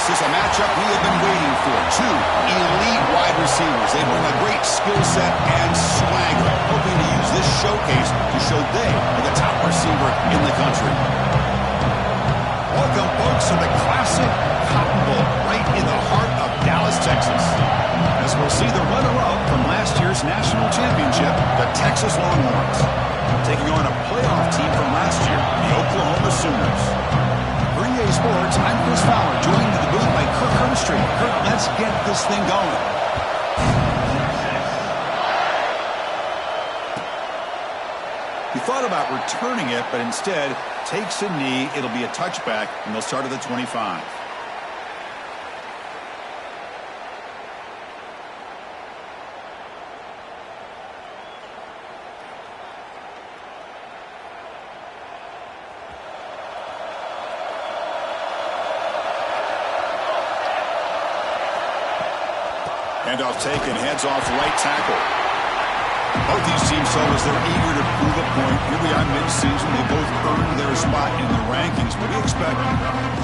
This is a matchup we have been waiting for. Two elite wide receivers. They bring a great skill set and swagger, hoping to use this showcase to show they are the top receiver in the country. Welcome, folks, to the classic Cotton Bowl, right in the heart of Dallas, Texas. As we'll see the runner-up from last year's national championship, the Texas Longhorns, taking on a playoff team from last year, the Oklahoma Sooners. For EA Sports, I'm Chris Fowler, joined in the booth by Kirk Herbstreit. Kirk, let's get this thing going. He thought about returning it, but instead takes a knee. It'll be a touchback, and they'll start at the 25. Handoff taken, heads off right tackle. Both these teams show as they're eager to prove a point. Here we are mid-season. They both earned their spot in the rankings. What do you expect?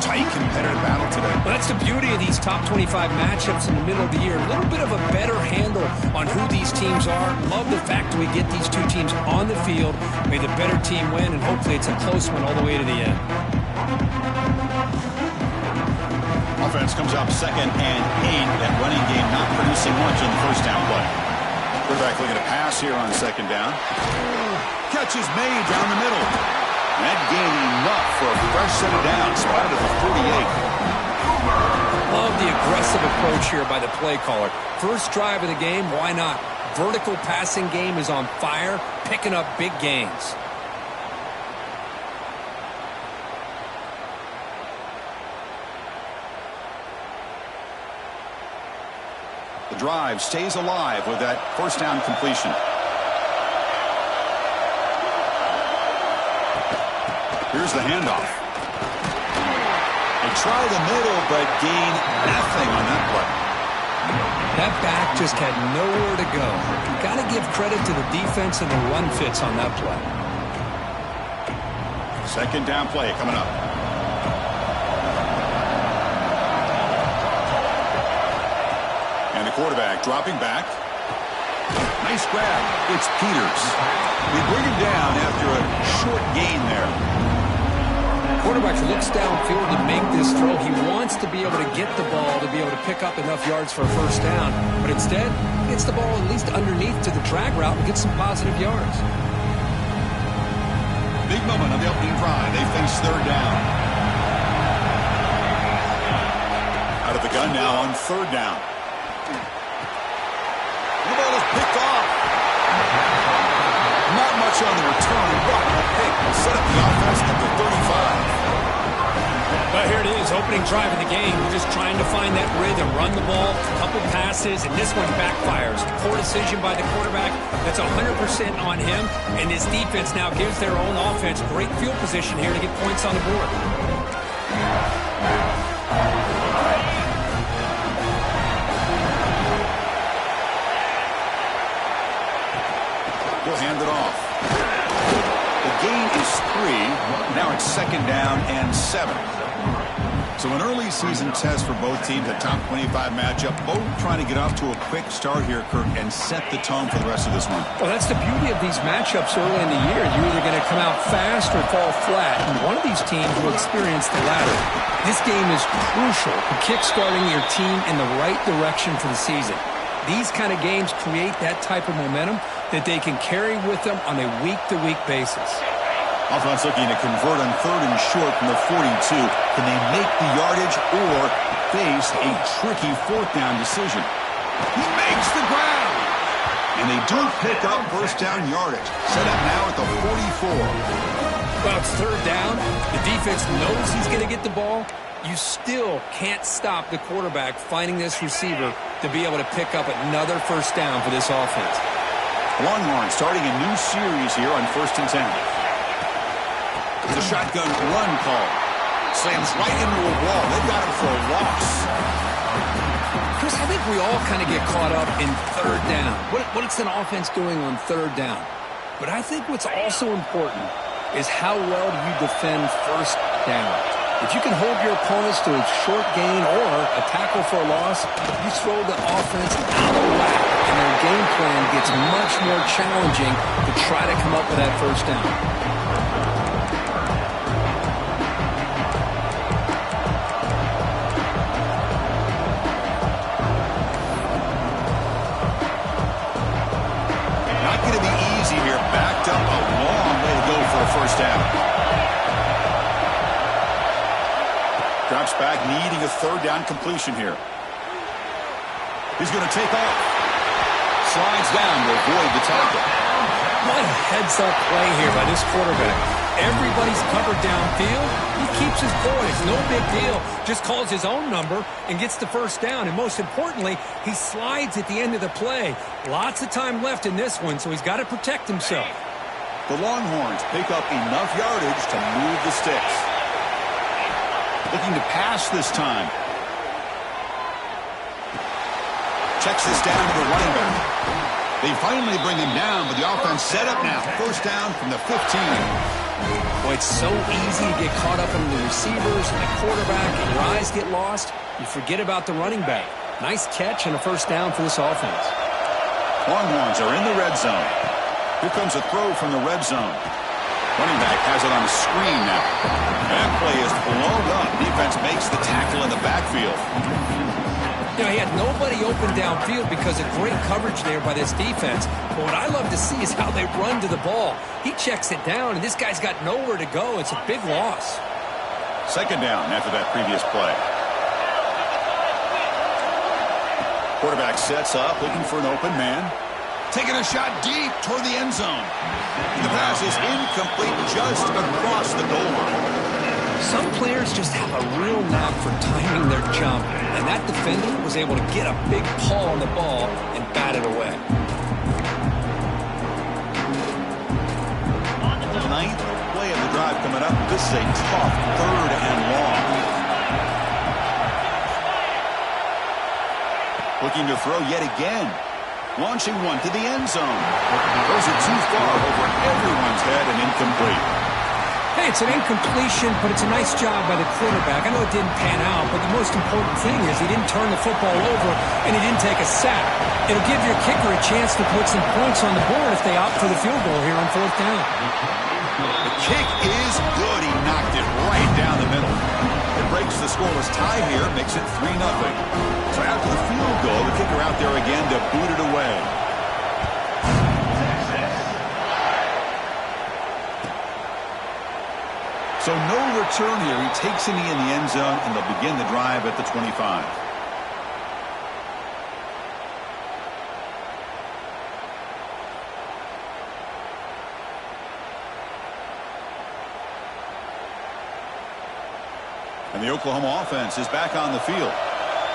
Tight competitive battle today. Well, that's the beauty of these top 25 matchups in the middle of the year. A little bit of a better handle on who these teams are. Love the fact that we get these two teams on the field. May the better team win, and hopefully it's a close one all the way to the end. Offense comes up 2nd and 8. That running game not producing much on the first down play. Quarterback looking to pass here on 2nd down. Catch is made down the middle. That gain enough for a fresh set of downs. Spotted at the 48. Love the aggressive approach here by the play caller. First drive of the game, why not? Vertical passing game is on fire, picking up big gains. The drive stays alive with that first down completion. Here's the handoff. They try the middle, but gain nothing on that play. That back just had nowhere to go. You got to give credit to the defense and the run fits on that play. 2nd down play coming up. And the quarterback dropping back. Nice grab. It's Peters. They bring him down after a short gain there. Quarterback looks downfield to make this throw. He wants to be able to get the ball to be able to pick up enough yards for a first down. But instead, he gets the ball at least underneath to the drag route and gets some positive yards. Big moment on the opening drive. They face 3rd down. Out of the gun now on 3rd down. The ball is picked off. Not much on the return, but a pick will set up the offense at the 35. But here it is, opening drive of the game. We're just trying to find that rhythm, run the ball, a couple passes, and this one backfires. Poor decision by the quarterback. That's 100% on him, and this defense now gives their own offense great field position here to get points on the board. He'll hand it off. The gain is 3. Now it's 2nd down and 7. So an early season test for both teams, a top 25 matchup. Both trying to get off to a quick start here, Kirk, and set the tone for the rest of this one. Well, that's the beauty of these matchups early in the year. You're either going to come out fast or fall flat, and one of these teams will experience the latter. This game is crucial for kickstarting your team in the right direction for the season. These kind of games create that type of momentum that they can carry with them on a week-to-week basis. Offense looking to convert on 3rd and short from the 42. Can they make the yardage or face a tricky 4th down decision? He makes the grab. And they do pick up first down yardage. Set up now at the 44. Well, it's 3rd down. The defense knows he's going to get the ball. You still can't stop the quarterback finding this receiver to be able to pick up another first down for this offense. Longhorn starting a new series here on 1st and 10. The shotgun run call. Slams right into a wall. They've got him for a loss. Chris, I think we all kind of get caught up in 3rd down. What is an offense doing on 3rd down? But I think what's also important is how well do you defend 1st down. If you can hold your opponents to a short gain or a tackle for a loss, you throw the offense out of whack, and their game plan gets much more challenging to try to come up with that first down. First down. Drops back, needing a third down completion here. He's going to take off. Slides down to avoid the tackle. What a heads-up play here by this quarterback. Everybody's covered downfield. He keeps his poise. No big deal. Just calls his own number and gets the first down. And most importantly, he slides at the end of the play. Lots of time left in this one, so he's got to protect himself. The Longhorns pick up enough yardage to move the sticks. Looking to pass this time. Checks this down to the running back. They finally bring him down, but the offense set up now. First down from the 15. Boy, it's so easy to get caught up in the receivers and the quarterback, and your eyes get lost. You forget about the running back. Nice catch and a first down for this offense. Longhorns are in the red zone. Here comes a throw from the red zone. Running back has it on a screen now. That play is blown up. Defense makes the tackle in the backfield. You know, he had nobody open downfield because of great coverage there by this defense. But what I love to see is how they run to the ball. He checks it down, and this guy's got nowhere to go. It's a big loss. Second down after that previous play. Quarterback sets up, looking for an open man. Taking a shot deep toward the end zone. The pass is incomplete just across the goal line. Some players just have a real knack for timing their jump, and that defender was able to get a big paw on the ball and bat it away. The ninth play of the drive coming up. This is a tough third and long. Looking to throw yet again. Launching one to the end zone. Throws it too far over everyone's head and incomplete. Hey, it's an incompletion, but it's a nice job by the quarterback. I know it didn't pan out, but the most important thing is he didn't turn the football over and he didn't take a sack. It'll give your kicker a chance to put some points on the board if they opt for the field goal here on fourth down. The kick is good. He knocked it right down the middle. It breaks the scoreless tie here, makes it 3-0. So after the field goal, the kicker out there again to boot it away. So no return here. He takes a knee in the end zone, and they'll begin the drive at the 25. And the Oklahoma offense is back on the field.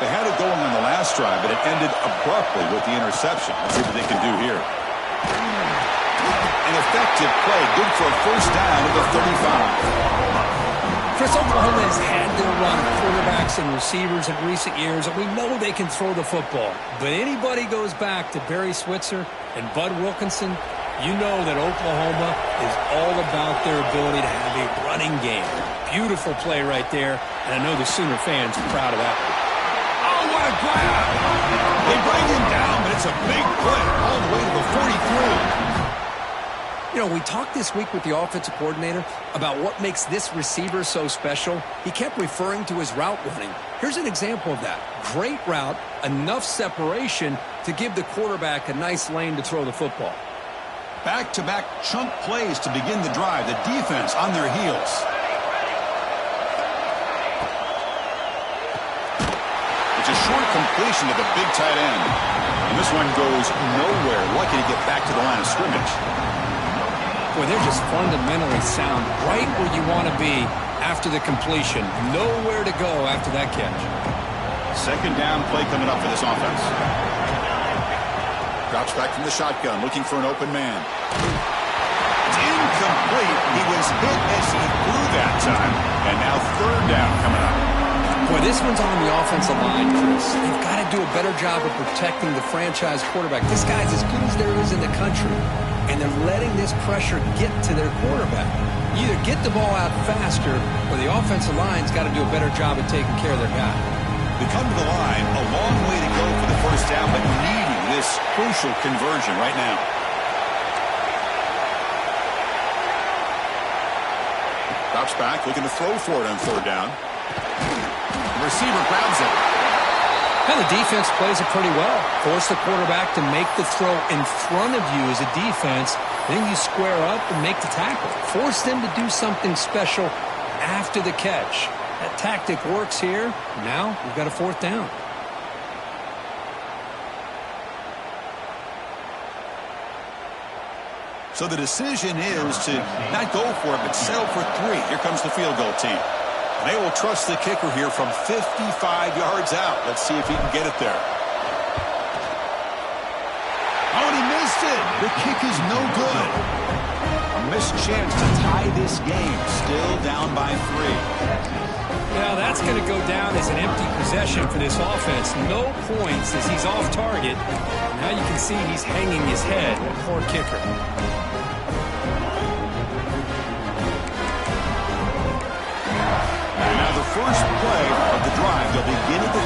They had it going on the last drive, but it ended abruptly with the interception. Let's see what they can do here. An effective play, good for a first down at the 35. Chris, Oklahoma has had their run of quarterbacks and receivers in recent years, and we know they can throw the football. But anybody goes back to Barry Switzer and Bud Wilkinson, you know that Oklahoma is all about their ability to have a running game. Beautiful play right there, and I know the Sooner fans are proud of that. Oh, what a grab! They bring him down, but it's a big play all the way to the 43. You know, we talked this week with the offensive coordinator about what makes this receiver so special. He kept referring to his route running. Here's an example of that. Great route, enough separation to give the quarterback a nice lane to throw the football. Back-to-back chunk plays to begin the drive. The defense on their heels. It's a short completion to the big tight end. And this one goes nowhere. Lucky to get back to the line of scrimmage. Boy, they're just fundamentally sound, right where you want to be after the completion. Nowhere to go after that catch. Second down play coming up for this offense. Drops back from the shotgun, looking for an open man. It's incomplete. He was hit as he threw that time. And now third down coming up. Boy, this one's on the offensive line, Chris. They've got to do a better job of protecting the franchise quarterback. This guy's as good as there is in the country. And they're letting this pressure get to their quarterback. You either get the ball out faster or the offensive line's got to do a better job of taking care of their guy. They come to the line, a long way to go for the first down, but needing this crucial conversion right now. Drops back, looking to throw for it on third down. The receiver grabs it. Now the defense plays it pretty well. Force the quarterback to make the throw in front of you as a defense. Then you square up and make the tackle. Force them to do something special after the catch. That tactic works here. Now we've got a fourth down. So the decision is to not go for it, but settle for 3. Here comes the field goal team. And they will trust the kicker here from 55 yards out. Let's see if he can get it there. Oh, and he missed it. The kick is no good. A missed chance to tie this game. Still down by 3. Now that's going to go down as an empty possession for this offense. No points as he's off target. Now you can see he's hanging his head. Poor kicker. And now the first play of the drive. They'll begin at the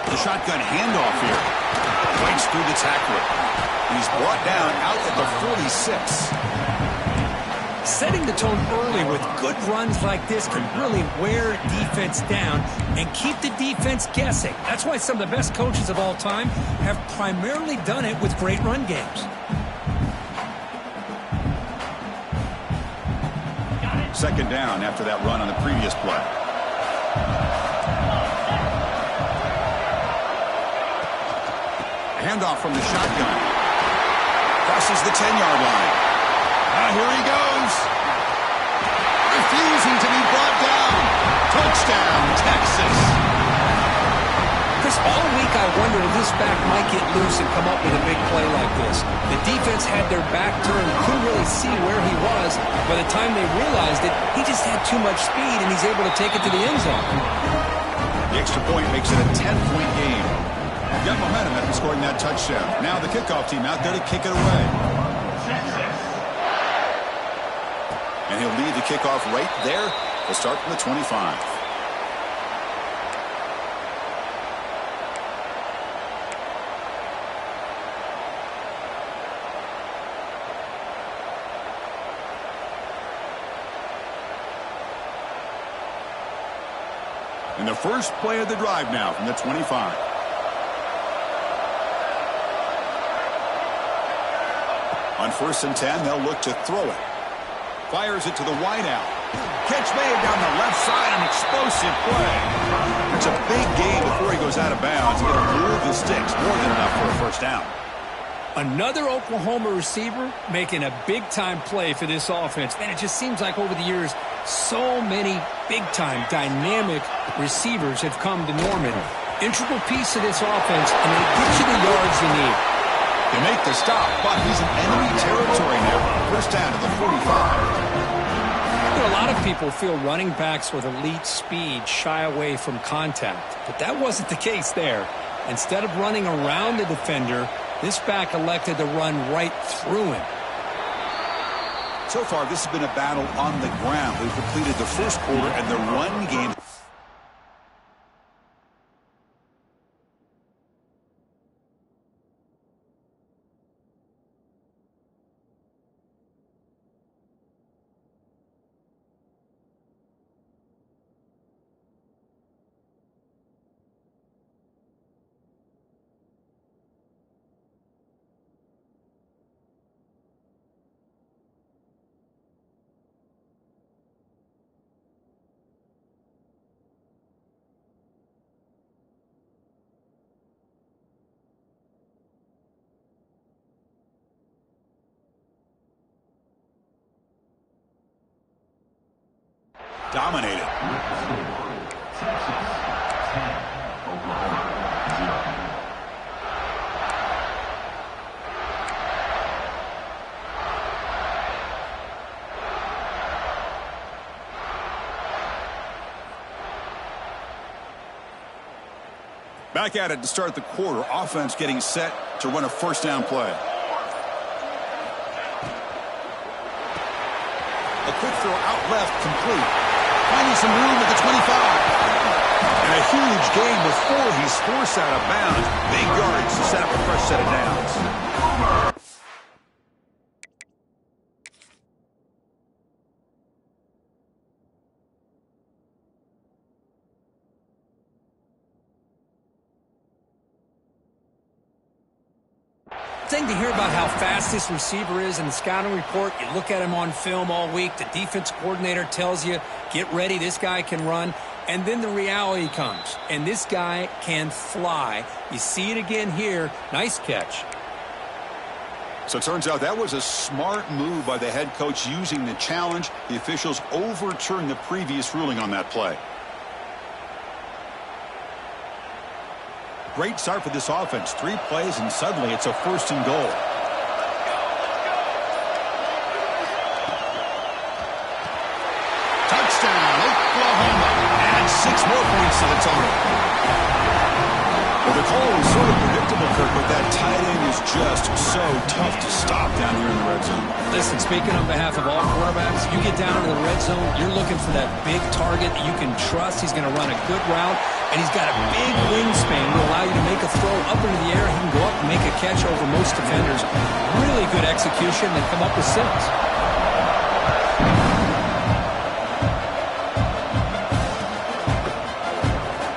38. The shotgun handoff here. Breaks through the tackler. He's brought down out at the 46. Setting the tone early with good runs like this can really wear defense down and keep the defense guessing. That's why some of the best coaches of all time have primarily done it with great run games. Second down after that run on the previous play. Handoff from the shotgun. Crosses the 10-yard line. Here he goes. Refusing to be brought down. Touchdown, Texas. Chris, all week I wondered if this back might get loose and come up with a big play like this. The defense had their back turned, couldn't really see where he was. By the time they realized it, he just had too much speed, and he's able to take it to the end zone. The extra point makes it a 10-point game. Got momentum after scoring that touchdown. Now the kickoff team out there to kick it away. And he'll lead the kickoff right there. We'll start from the 25. And the first play of the drive now from the 25. On 1st and 10, they'll look to throw it. Fires it to the wideout. Catch made down the left side, an explosive play. It's a big gain before he goes out of bounds. It'll move the sticks, more than enough for a first down. Another Oklahoma receiver making a big-time play for this offense. Man, it just seems like over the years, so many big-time, dynamic receivers have come to Norman. Integral piece of this offense, and they get you the yards you need. They make the stop, but he's in enemy territory now. First down to the 45. You know, a lot of people feel running backs with elite speed shy away from contact, but that wasn't the case there. Instead of running around the defender, this back elected to run right through him. So far, this has been a battle on the ground. We've completed the first quarter, and the run game. Dominated. Back at it to start the quarter. Offense getting set to run a first down play. A quick throw out left, complete. Finding some room at the 25. And a huge gain before he's forced out of bounds. Big yards to set up a fresh set of downs. Thing to hear about how fast this receiver is in the scouting report. You look at him on film all week. The defense coordinator tells you, get ready, this guy can run. And then the reality comes, and this guy can fly. You see it again here. Nice catch. So it turns out that was a smart move by the head coach using the challenge. The officials overturned the previous ruling on that play. Great start for this offense. 3 plays, and suddenly it's a 1st and goal. Touchdown, Oklahoma. Adds 6 more points to the total. Well, the call was sort of predictable, Kirk, but that tight end is just so tough to stop down here in the red zone. Listen, speaking on behalf of all quarterbacks, you get down to the red zone, you're looking for that big target that you can trust. He's going to run a good route, and he's got a big wingspan to allow you to make a throw up into the air. He can go up and make a catch over most defenders. Really good execution and come up with 6.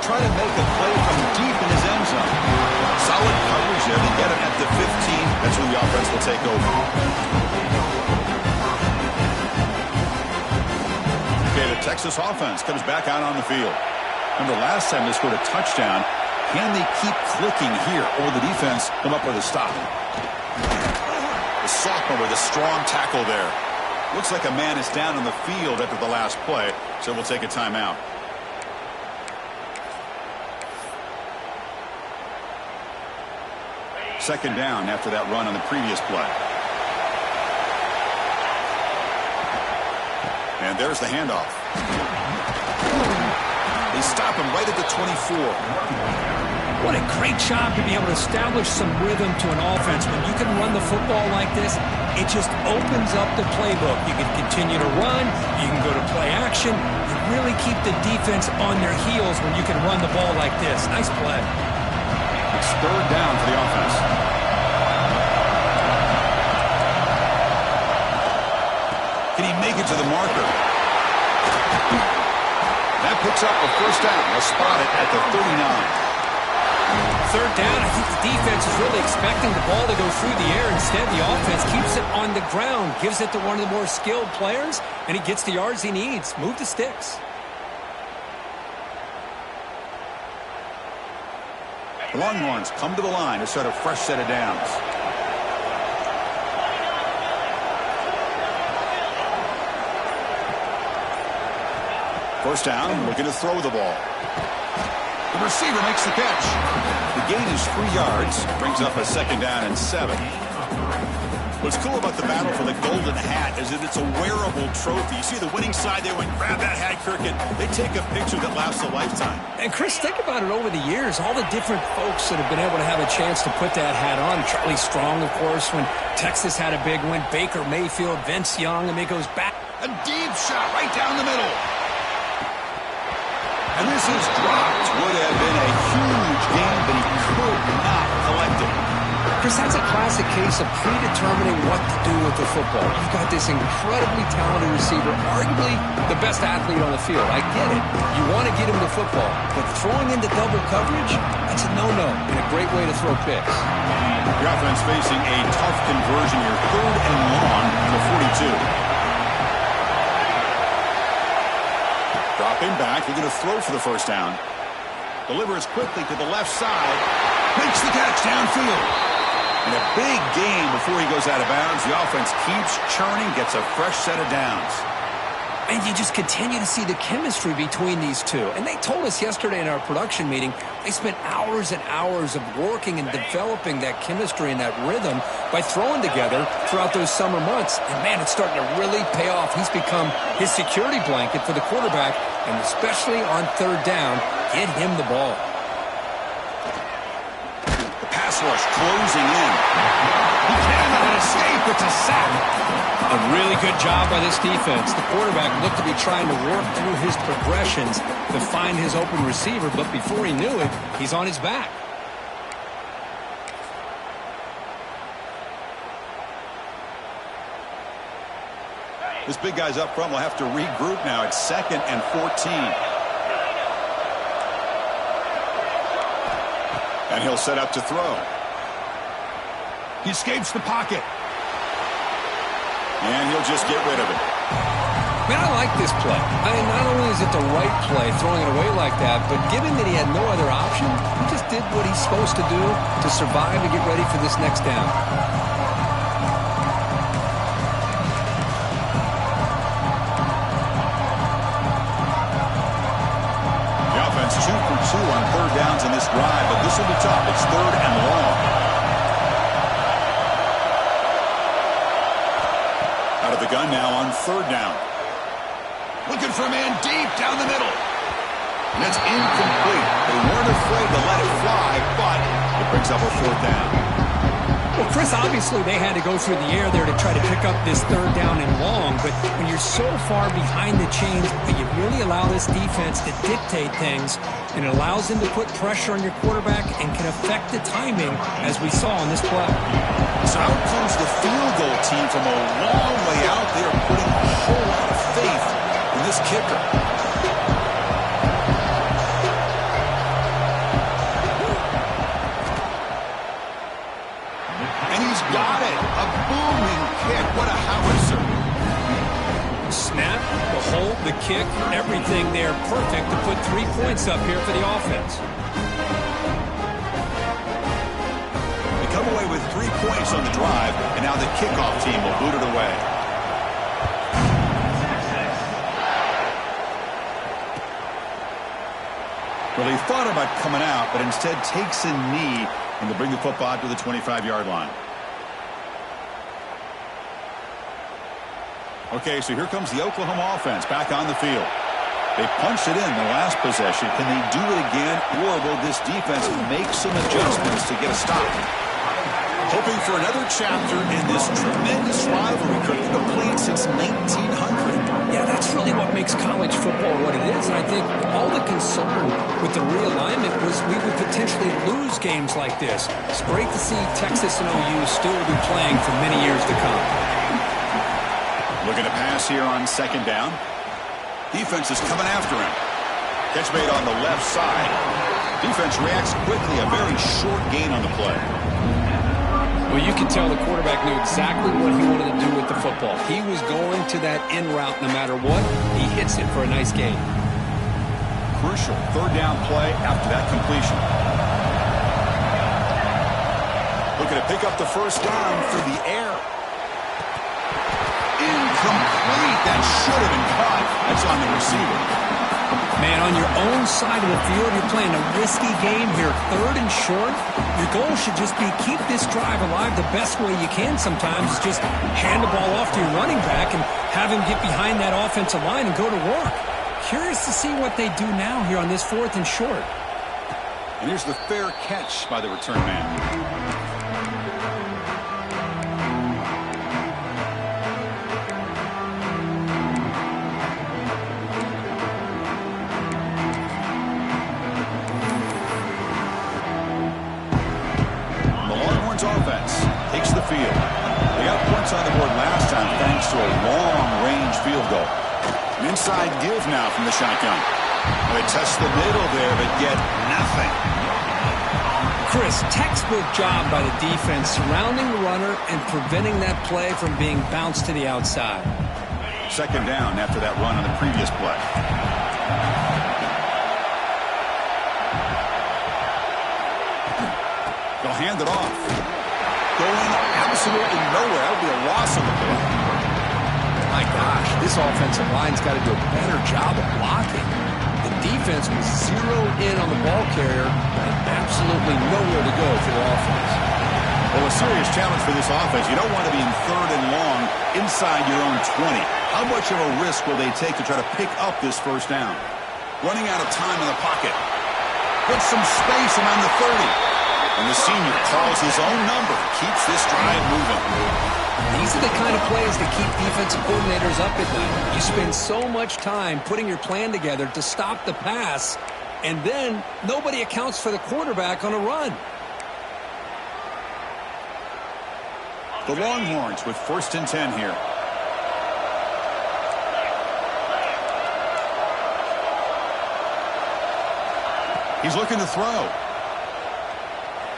Trying to make a play from deep in his end zone. Solid coverage there. They get him at the 15. That's where the offense will take over. Okay, the Texas offense comes back out on the field. Remember last time they scored a touchdown. Can they keep clicking here, or will the defense come up with a stop? The sophomore with a strong tackle there. Looks like a man is down on the field after the last play, so we'll take a timeout. Second down after that run on the previous play. And there's the handoff. They stop him right at the 24. What a great job to be able to establish some rhythm to an offense. When you can run the football like this, it just opens up the playbook. You can continue to run. You can go to play action. You really keep the defense on their heels when you can run the ball like this. Nice play. It's 3rd down for the offense. Can he make it to the marker? That picks up a 1st down. They'll spot it at the 39. 3rd down. I think the defense is really expecting the ball to go through the air. Instead, the offense keeps it on the ground, gives it to one of the more skilled players, and he gets the yards he needs. Move the sticks. The Longhorns come to the line to start a fresh set of downs. First down, looking to throw the ball. The receiver makes the catch. The gain is 3 yards, brings up a 2nd down and 7. What's cool about the battle for the golden hat is that it's a wearable trophy. You see the winning side, they went grab that hat, Kirk, and they take a picture that lasts a lifetime. And Chris, think about it over the years, all the different folks that have been able to have a chance to put that hat on. Charlie Strong, of course, when Texas had a big win. Baker Mayfield, Vince Young, and it goes back. A deep shot right down the middle. And this is dropped. Would have been a huge game, but he could not collect it. Chris, that's a classic case of predetermining what to do with the football. You've got this incredibly talented receiver, arguably the best athlete on the field. I get it. You want to get him the football, but throwing into double coverage, that's a no-no and a great way to throw picks. The offense facing a tough conversion here. 3rd and long to 42. Dropping back, they're going to throw for the 1st down. Delivers quickly to the left side. Makes the catch downfield. And a big gain before he goes out of bounds. The offense keeps churning, gets a fresh set of downs. And you just continue to see the chemistry between these two. And they told us yesterday in our production meeting, they spent hours and hours of working and developing that chemistry and that rhythm by throwing together throughout those summer months. And, man, it's starting to really pay off. He's become his security blanket for the quarterback, and especially on 3rd down, get him the ball. pass rush closing in. He can't let it escape. It's a sack. A really good job by this defense. The quarterback looked to be trying to work through his progressions to find his open receiver, but before he knew it, he's on his back. This big guy's up front will have to regroup now. It's 2nd and 14. And he'll set up to throw. He escapes the pocket. And he'll just get rid of it. Man, I like this play. I mean, not only is it the right play, throwing it away like that, but given that he had no other option, he just did what he's supposed to do to survive and get ready for this next down. The offense 2 for 2 on 3rd downs in this drive, but this will be tough. It's 3rd and long. Out of the gun now on 3rd down. Looking for a man deep down the middle. And it's incomplete. They weren't afraid to let it fly, but it brings up a 4th down. Well, Chris, obviously they had to go through the air there to try to pick up this 3rd down and long, but when you're so far behind the chains, you really allow this defense to dictate things, and it allows them to put pressure on your quarterback and can affect the timing, as we saw on this play. So out comes the field goal team from a long way out there, putting a whole lot of faith in this kicker. And he's got it. A booming kick. What a howitzer. Snap, the hold, the kick, everything there perfect to put 3 points up here for the offense. They come away with 3 points on the drive, and now the kickoff team will boot it away. Well, he thought about coming out, but instead takes a knee and to bring the football to the 25-yard line. Okay, so here comes the Oklahoma offense back on the field. They punched it in the last possession. Can they do it again, or will this defense make some adjustments to get a stop? Hoping for another chapter in this tremendous rivalry complete since 1900. Yeah, that's really what makes college football what it is. And I think all the concern with the realignment was we would potentially lose games like this. It's great to see Texas and OU still be playing for many years to come. Looking to pass here on 2nd down. Defense is coming after him. Catch made on the left side. Defense reacts quickly. A very short gain on the play. Well, you can tell the quarterback knew exactly what he wanted to do with the football. He was going to that in route no matter what. He hits it for a nice gain. Crucial 3rd down play after that completion. Looking to pick up the 1st down through the air. Incomplete. That should have been caught. That's on the receiver. Man, on your own side of the field, you're playing a risky game here. 3rd and short. Your goal should just be keep this drive alive the best way you can sometimes. Is just hand the ball off to your running back and have him get behind that offensive line and go to work. Curious to see what they do now here on this 4th and short. And here's the fair catch by the return man. Offense takes the field. They got points on the board last time thanks to a long-range field goal. An inside give now from the shotgun. They test the middle there, but get nothing. Chris, textbook job by the defense surrounding the runner and preventing that play from being bounced to the outside. 2nd down after that run on the previous play. They'll hand it off. Going absolutely nowhere. That would be a loss on the play. My gosh, this offensive line's got to do a better job of blocking. The defense was zeroed in on the ball carrier and absolutely nowhere to go for the offense. Well, a serious challenge for this offense. You don't want to be in 3rd and long inside your own 20. How much of a risk will they take to try to pick up this 1st down? Running out of time in the pocket. Put some space around the 30. And the senior calls his own number, keeps this drive moving. These are the kind of plays that keep defensive coordinators up at night. You spend so much time putting your plan together to stop the pass, and then nobody accounts for the quarterback on a run. The Longhorns with 1st and 10 here. He's looking to throw.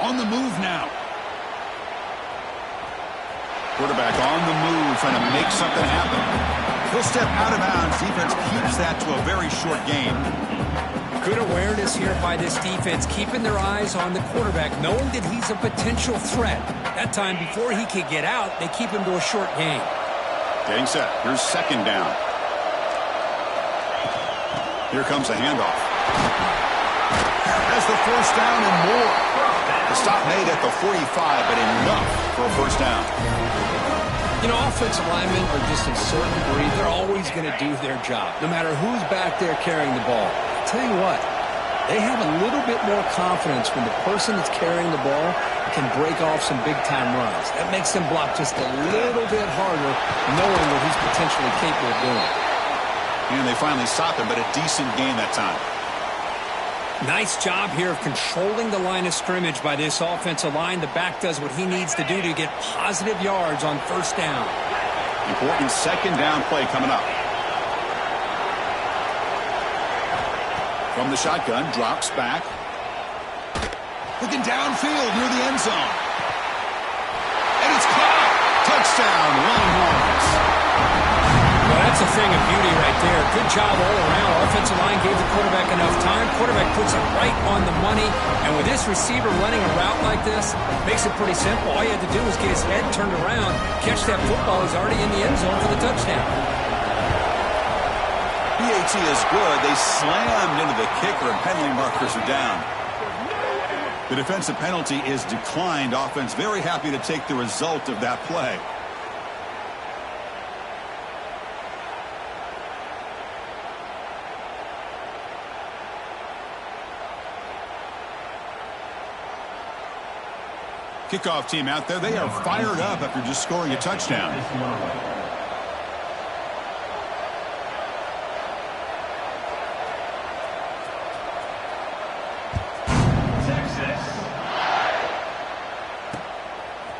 On the move now. Quarterback on the move, trying to make something happen. He'll step out of bounds. Defense keeps that to a very short game. Good awareness here by this defense, keeping their eyes on the quarterback, knowing that he's a potential threat. That time, before he could get out, they keep him to a short game. Getting set. Here's 2nd down. Here comes a handoff. Has the 1st down and more. The stop made at the 45, but enough for a 1st down. You know, offensive linemen are just a certain breed. They're always going to do their job, no matter who's back there carrying the ball. I'll tell you what, they have a little bit more confidence when the person that's carrying the ball can break off some big-time runs. That makes them block just a little bit harder, knowing what he's potentially capable of doing. And they finally stop him, but a decent gain that time. Nice job here of controlling the line of scrimmage by this offensive line. The back does what he needs to do to get positive yards on 1st down. Important 2nd down play coming up. From the shotgun, drops back. Looking downfield near the end zone. And it's caught. Touchdown, Longhorns. Well, that's a thing of beauty right there. Good job all around. Offensive line gave the quarterback enough time. Quarterback puts it right on the money. And with this receiver running a route like this, makes it pretty simple. All you had to do was get his head turned around, catch that football. He's already in the end zone for the touchdown. PAT is good. They slammed into the kicker, and penalty markers are down. The defensive penalty is declined. Offense very happy to take the result of that play. Kickoff team out there. They are fired up after just scoring a touchdown.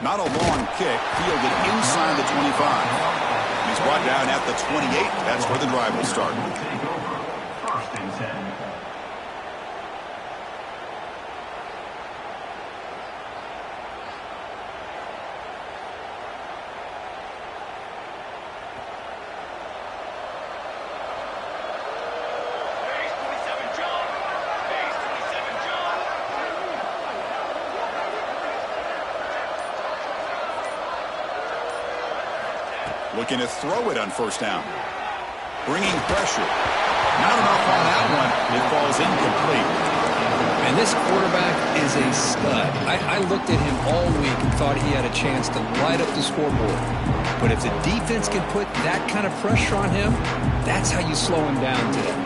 Not a long kick, fielded inside the 25. He's brought down at the 28. That's where the drive will start. Looking to throw it on 1st down. Bringing pressure. Not enough on that one. It falls incomplete. And this quarterback is a stud. I looked at him all week and thought he had a chance to light up the scoreboard. But if the defense can put that kind of pressure on him, that's how you slow him down today.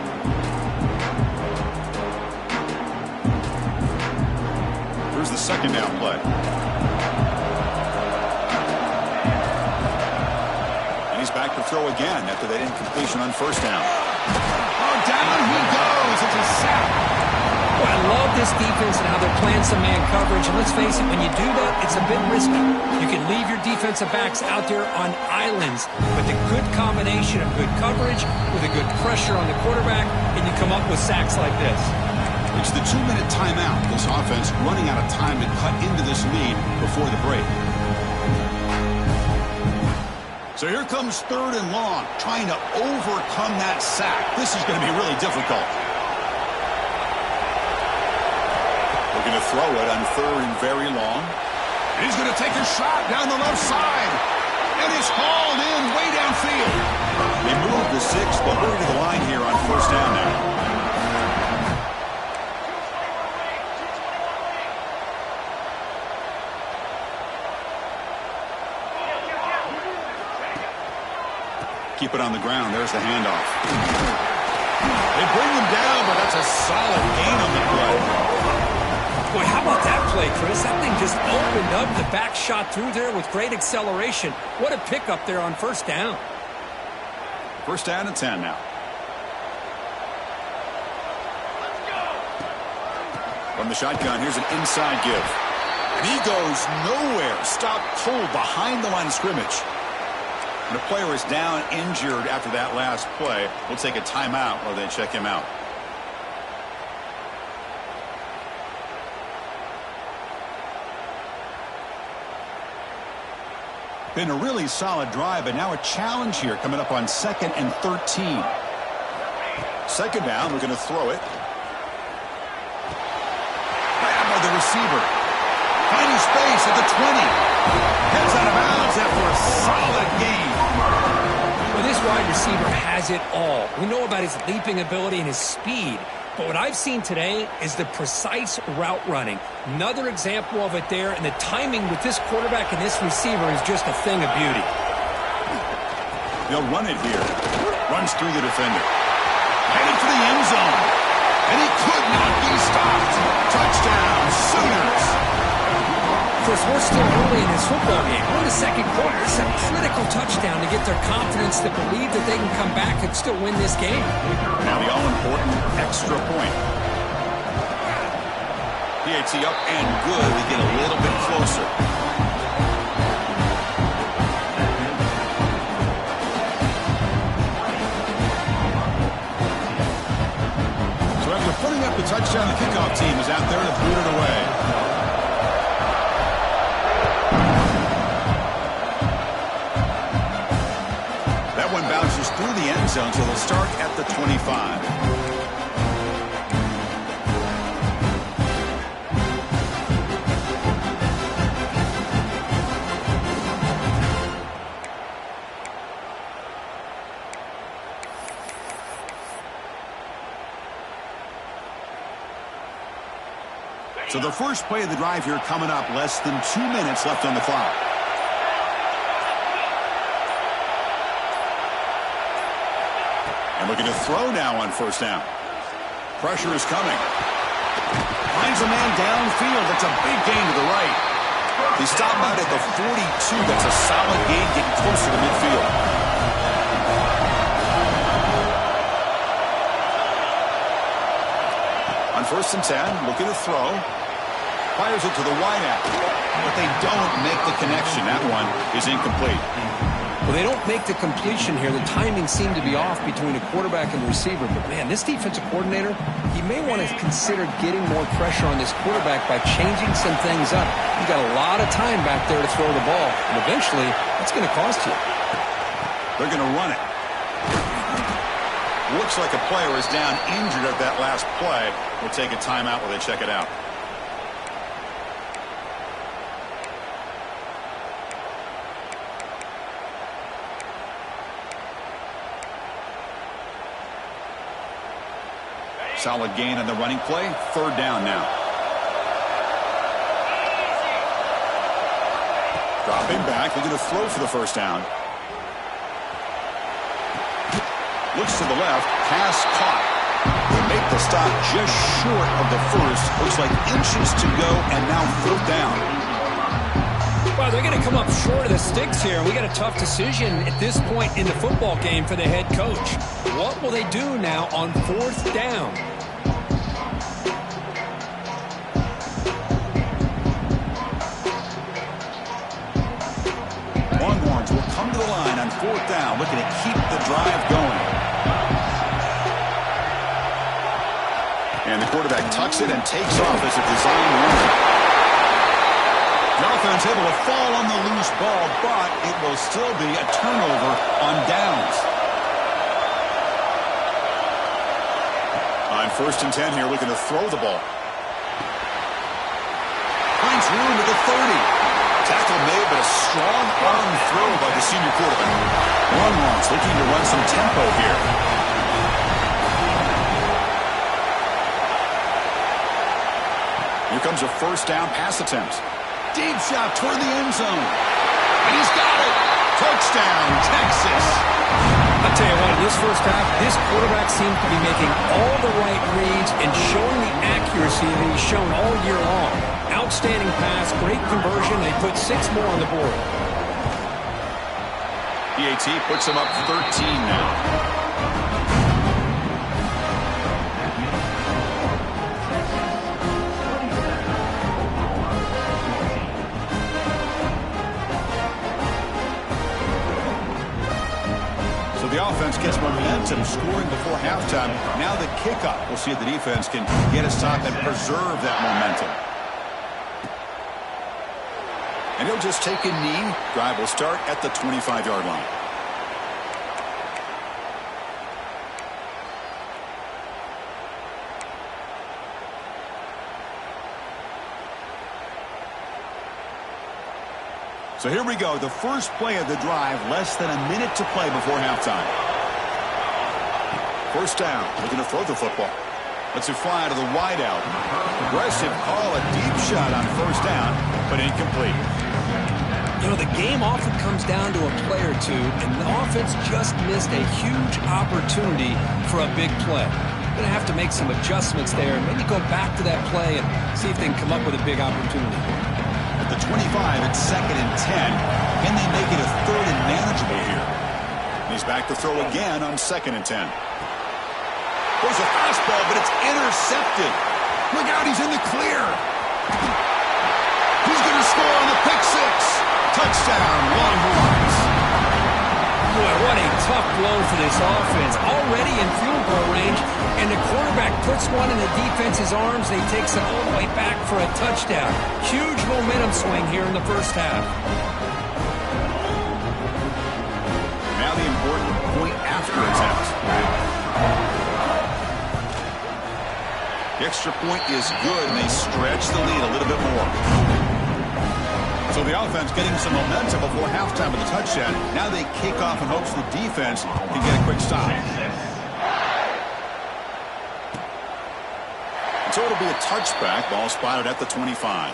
Here's the 2nd down play. Back to throw again after that incompletion on 1st down. Oh, down he goes. It's a sack. Well, I love this defense and how they're playing some man coverage. And let's face it, when you do that, it's a bit risky. You can leave your defensive backs out there on islands, but the good combination of good coverage with a good pressure on the quarterback, and you come up with sacks like this. It's the 2-minute timeout. This offense running out of time to cut into this lead before the break. So here comes 3rd and long, trying to overcome that sack. This is going to be really difficult. Looking to throw it on 3rd and very long. And he's going to take a shot down the left side. And it's hauled in way downfield. They move the 6, but hurry to the line here on 1st down now. Keep it on the ground. There's the handoff. They bring him down, but that's a solid gain on the play. Boy, how about that play, Chris? That thing just opened up. The back shot through there with great acceleration. What a pickup there on first down. First down and 10 now. From the shotgun, here's an inside give. And he goes nowhere. Stop cold behind the line of scrimmage. And the player is down injured after that last play. We'll take a timeout while they check him out. Been a really solid drive, but now a challenge here coming up on 2nd and 13. Second down, we're going to throw it. Grab by the receiver. Finding space at the 20. Heads out of bounds after a solid gain. Well, this wide receiver has it all. We know about his leaping ability and his speed. But what I've seen today is the precise route running. Another example of it there, and the timing with this quarterback and this receiver is just a thing of beauty. They'll run it here. Runs through the defender. Headed for the end zone. And he could not be stopped. Touchdown, Sooners. Chris, we're still early in this football game. We're in the second quarter. It's a critical touchdown to get their confidence to believe that they can come back and still win this game. Now the all-important extra point. PAT up and good. We get a little bit closer. So after putting up the touchdown, the kickoff team is out there to boot it away. That one bounces through the end zone, so they'll start at the 25. So the first play of the drive here coming up, less than 2 minutes left on the clock. And looking to throw now on first down. Pressure is coming. Finds a man downfield. That's a big gain to the right. He stopped out at the 42. That's a solid gain, getting closer to midfield. On first and 10, looking to throw. Fires it to the wideout. But they don't make the connection. That one is incomplete. Well, they don't make the completion here. The timing seemed to be off between a quarterback and the receiver. But, man, this defensive coordinator, he may want to consider getting more pressure on this quarterback by changing some things up. You got a lot of time back there to throw the ball. And eventually, that's going to cost you. They're going to run it. Looks like a player is down injured at that last play. We'll take a timeout while they check it out. Solid gain on the running play. Third down now. Dropping back. Looking to throw for the first down. Looks to the left. Pass caught. They make the stop just short of the first. Looks like inches to go, and now fourth down. Well, they're going to come up short of the sticks here. We got a tough decision at this point in the football game for the head coach. What will they do now on fourth down? Longhorns will come to the line on fourth down, looking to keep the drive going. And the quarterback tucks it and takes off as a design run. The offense able to fall on the loose ball, but it will still be a turnover on downs. On first and 10 here, looking to throw the ball. Finds room at the 30. Tackle made, but a strong arm throw by the senior quarterback. Longhorns looking to run some tempo here. Here comes a first down pass attempt. Deep shot toward the end zone. And he's got it. Touchdown, Texas. I'll tell you what, in This first half, this quarterback seems to be making all the right reads and showing the accuracy that he's shown all year long. Outstanding pass, great conversion. They put 6 more on the board. PAT puts him up 13 now. The offense gets momentum, scoring before halftime. Now the kickoff. We'll see if the defense can get a stop and preserve that momentum. And he'll just take a knee. Drive will start at the 25-yard line. So here we go, the first play of the drive, less than a minute to play before halftime. First down, looking to throw the football. Lets it fly to the wideout. Aggressive call, a deep shot on first down, but incomplete. You know, the game often comes down to a play or two, and the offense just missed a huge opportunity for a big play. Going to have to make some adjustments there and maybe go back to that play and see if they can come up with a big opportunity. The 25 at 2nd and 10. Can they make it a 3rd and manageable here? And he's back to throw again on 2nd and 10. There's a fastball, but it's intercepted. Look out, he's in the clear. He's going to score on the pick 6. Touchdown, Longhorns. Boy, what a tough blow for this offense. Already in field goal range, and the quarterback puts one in the defense's arms. They takes it all the way back for a touchdown. Huge momentum swing here in the first half. Now the important point after attempt. The extra point is good, and they stretch the lead a little bit more. So the offense getting some momentum before halftime with the touchdown. Now they kick off in hopes the defense can get a quick stop. So it'll be a touchback. Ball spotted at the 25.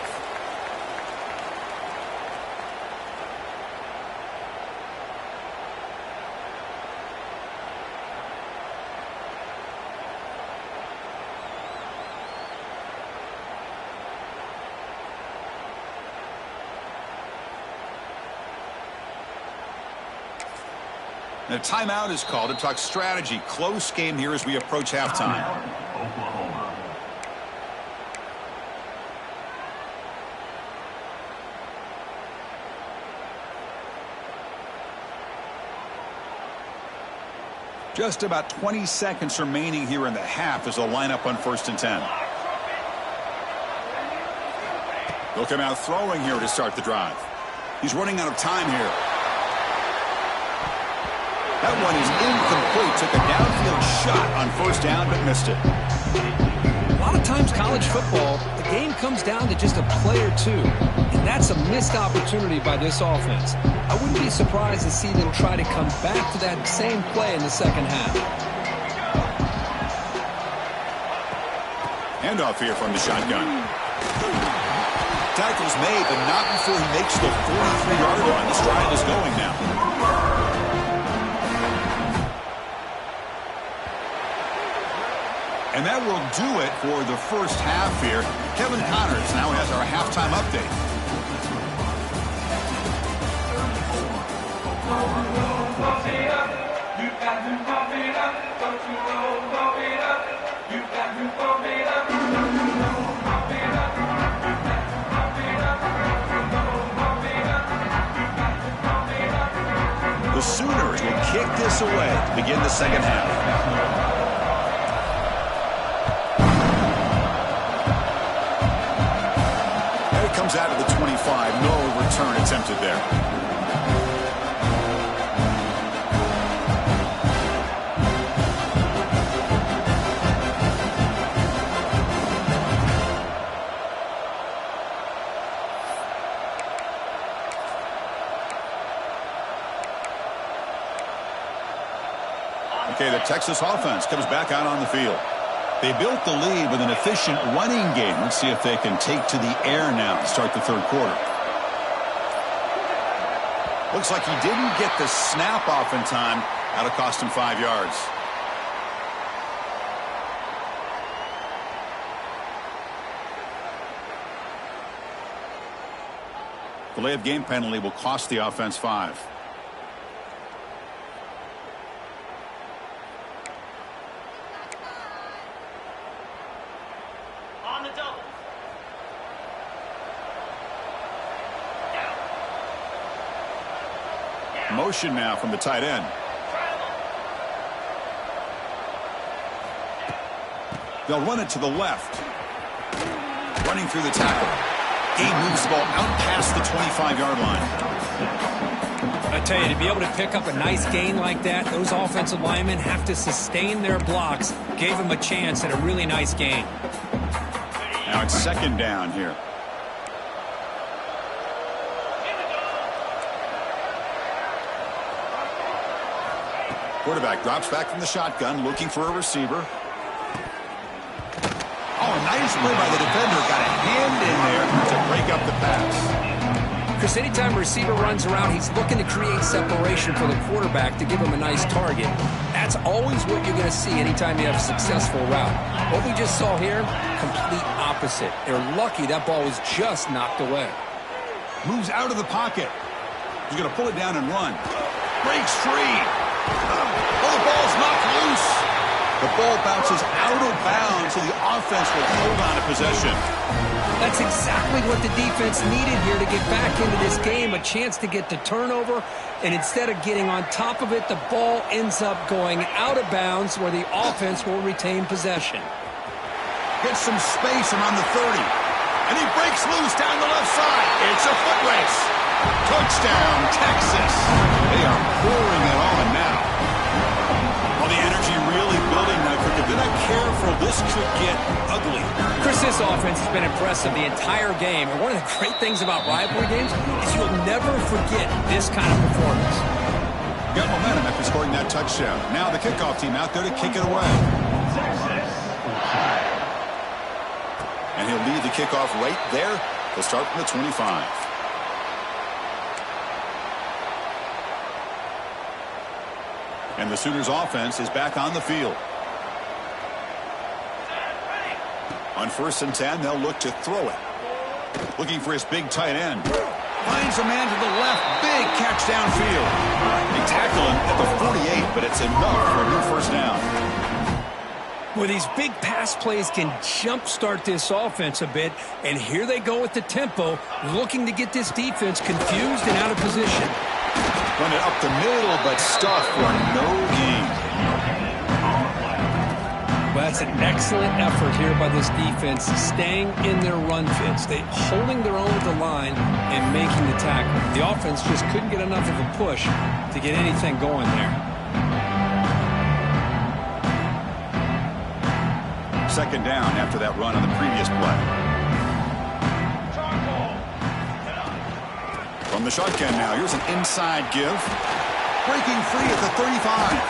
And a timeout is called to talk strategy. Close game here as we approach halftime. Just about 20 seconds remaining here in the half as they'll line up on 1st and 10. They'll come out throwing here to start the drive. He's running out of time here. That one is incomplete. Took a downfield shot on 1st down, but missed it. A lot of times college football, the game comes down to just a play or two. And that's a missed opportunity by this offense. I wouldn't be surprised to see them try to come back to that same play in the second half. Handoff here from the shotgun. Tackle's made, but not before he makes the 43-yard line. This drive is going now. And that will do it for the first half here. Kevin Connors now has our halftime update. The Sooners will kick this away to begin the second half. Comes out of the 25. No return attempted there. Okay, the Texas offense comes back out on the field. They built the lead with an efficient running game. Let's see if they can take to the air now to start the third quarter. Looks like he didn't get the snap off in time. That'll cost him 5 yards. Delay of game penalty will cost the offense 5. On the double. Motion now from the tight end. They'll run it to the left. Running through the tackle. He moves the ball out past the 25-yard line. I tell you, to be able to pick up a nice gain like that, those offensive linemen have to sustain their blocks. Gave him a chance at a really nice gain. Now it's second down here. Quarterback drops back from the shotgun, looking for a receiver. Oh, nice play by the defender. Got a hand in there to break up the pass. Chris, anytime a receiver runs around, he's looking to create separation for the quarterback to give him a nice target. That's always what you're going to see anytime you have a successful route. What we just saw here, complete opposite. They're lucky that ball was just knocked away. Moves out of the pocket. He's going to pull it down and run. Breaks free. Oh, the ball's knocked loose. The ball bounces out of bounds, so the offense will hold on to possession. That's exactly what the defense needed here to get back into this game, a chance to get the turnover, and instead of getting on top of it, the ball ends up going out of bounds where the offense will retain possession. Gets some space around the 30, and he breaks loose down the left side. It's a foot race. Touchdown, Texas. They are pouring it on now. Well, the energy really building now. If they're not careful, this could get ugly. Chris, this offense has been impressive the entire game. And one of the great things about rivalry games is you'll never forget this kind of performance. Got momentum after scoring that touchdown. Now the kickoff team out there to kick it away. And he'll lead the kickoff right there. He'll start from the 25. And the Sooners offense is back on the field. On 1st and 10, they'll look to throw it. Looking for his big tight end. Finds a man to the left. Big catch downfield. They tackle him at the 48, but it's enough for a new first down. Well, these big pass plays can jumpstart this offense a bit, and here they go with the tempo, looking to get this defense confused and out of position. Run it up the middle, but stuffed for no gain. Well, that's an excellent effort here by this defense, staying in their run fits. They holding their own with the line and making the tackle. The offense just couldn't get enough of a push to get anything going there. Second down after that run on the previous play. From the shotgun now, here's an inside give. Breaking free at the 35.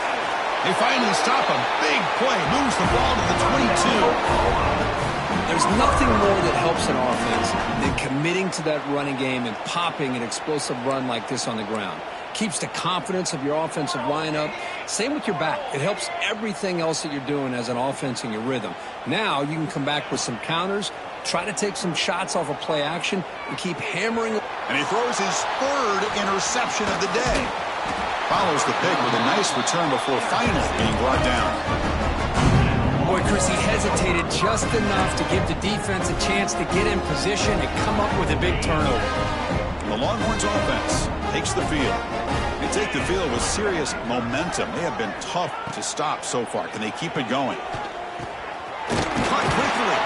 They finally stop him. Big play. Moves the ball to the 22. There's nothing more that helps an offense than committing to that running game and popping an explosive run like this on the ground. Keeps the confidence of your offensive lineup. Same with your back. It helps everything else that you're doing as an offense in your rhythm. Now you can come back with some counters, try to take some shots off of play action, and keep hammering. And he throws his 3rd interception of the day. Follows the pick with a nice return before finally being brought down. Boy, Chris, he hesitated just enough to give the defense a chance to get in position and come up with a big turnover. The Longhorns offense takes the field. They take the field with serious momentum. They have been tough to stop so far. Can they keep it going? Caught quickly.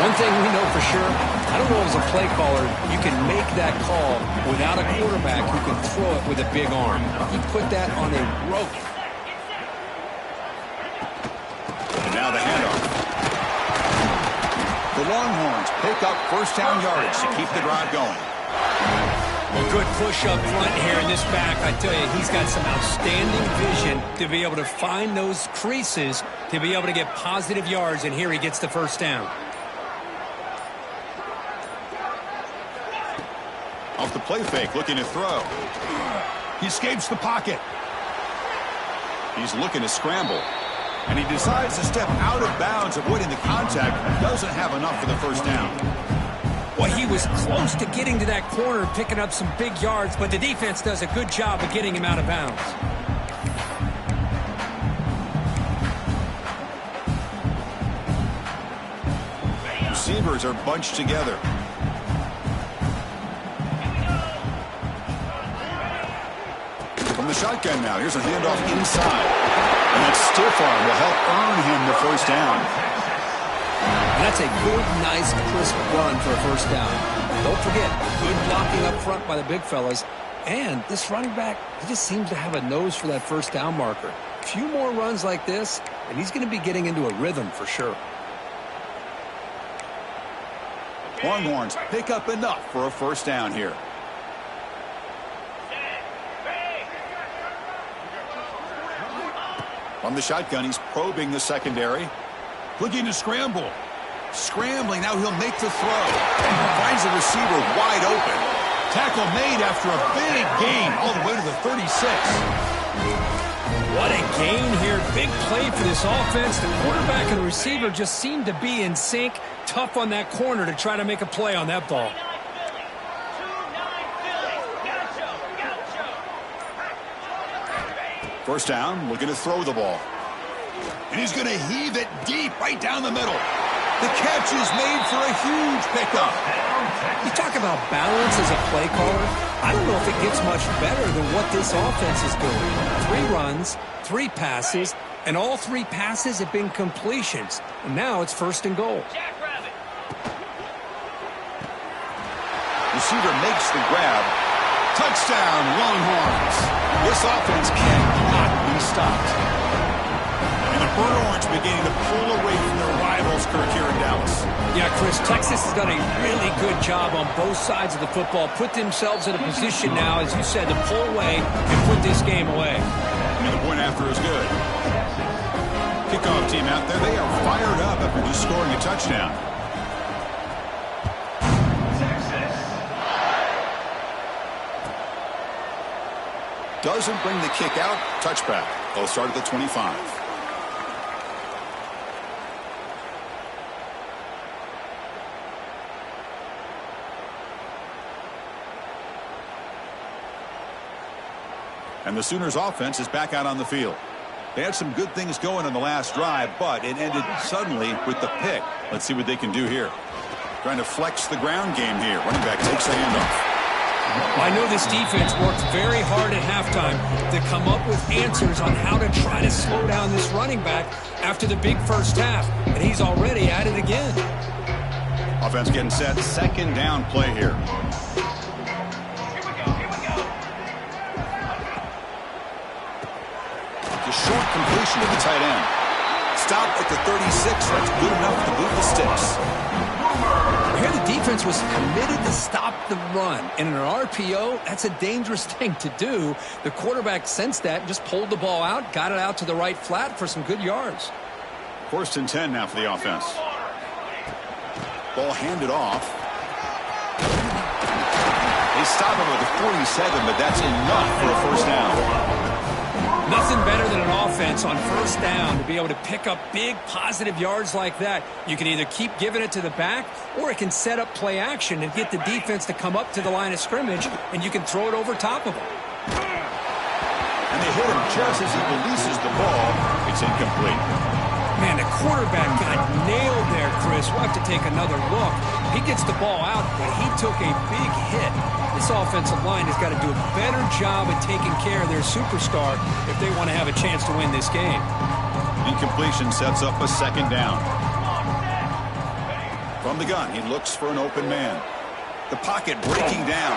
One thing we know for sure, I don't know as a play caller, you can make that call without a quarterback who can throw it with a big arm. He put that on a rope. And now the handoff. The Longhorns pick up first down yardage to keep the drive going. Well, good push up front here in this back. I tell you, he's got some outstanding vision to be able to find those creases, to be able to get positive yards, and here he gets the first down. Off the play fake, looking to throw. He escapes the pocket. He's looking to scramble. And he decides to step out of bounds, avoiding the contact. Doesn't have enough for the first down. Well, he was close to getting to that corner, picking up some big yards, but the defense does a good job of getting him out of bounds. Receivers are bunched together. From the shotgun now, here's a handoff inside. And that stiff arm will help earn him the first down. And that's a good, nice, crisp run for a first down. Don't forget, good blocking up front by the big fellas. And this running back, he just seems to have a nose for that first down marker. A few more runs like this, and he's going to be getting into a rhythm for sure. Longhorns pick up enough for a first down here. From the shotgun, he's probing the secondary. Looking to scramble. Scrambling, now he'll make the throw. Finds the receiver wide open. Tackle made after a big gain all the way to the 36. What a gain here. Big play for this offense. The quarterback and the receiver just seem to be in sync. Tough on that corner to try to make a play on that ball. First down, looking to throw the ball. And he's going to heave it deep right down the middle. The catch is made for a huge pickup. You talk about balance as a play caller. I don't know if it gets much better than what this offense is doing. 3 runs, 3 passes, and all 3 passes have been completions. And now it's first and goal. Receiver makes the grab. Touchdown, Longhorns. This offense cannot be stopped. And the Burnt Orange beginning to pull away from their rivals, Kirk, here in Dallas. Yeah, Chris, Texas has done a really good job on both sides of the football. Put themselves in a position now, as you said, to pull away and put this game away. And the point after is good. Kickoff team out there. They are fired up after just scoring a touchdown. Doesn't bring the kick out. Touchback. They'll start at the 25. And the Sooners offense is back out on the field. They had some good things going on the last drive, but it ended suddenly with the pick. Let's see what they can do here. Trying to flex the ground game here. Running back takes the handoff. I know this defense worked very hard at halftime to come up with answers on how to try to slow down this running back after the big first half, and he's already at it again. Offense getting set. Second down play here. The short completion to the tight end. Stop at the 36. That's good enough to move the sticks. Here the defense was committed to stop the run. And in an RPO, that's a dangerous thing to do. The quarterback sensed that and just pulled the ball out, got it out to the right flat for some good yards. First and 10 now for the offense. Ball handed off. They stop him at the 47, but that's enough for a first down. Nothing better than an offense on first down to be able to pick up big positive yards like that. You can either keep giving it to the back, or it can set up play action and get the defense to come up to the line of scrimmage, and you can throw it over top of them. And they hit him just as he releases the ball. It's incomplete. Man, the quarterback got nailed there, Chris. We'll have to take another look. He gets the ball out, but he took a big hit. This offensive line has got to do a better job at taking care of their superstar if they want to have a chance to win this game. Incompletion sets up a second down. From the gun, he looks for an open man. The pocket breaking down.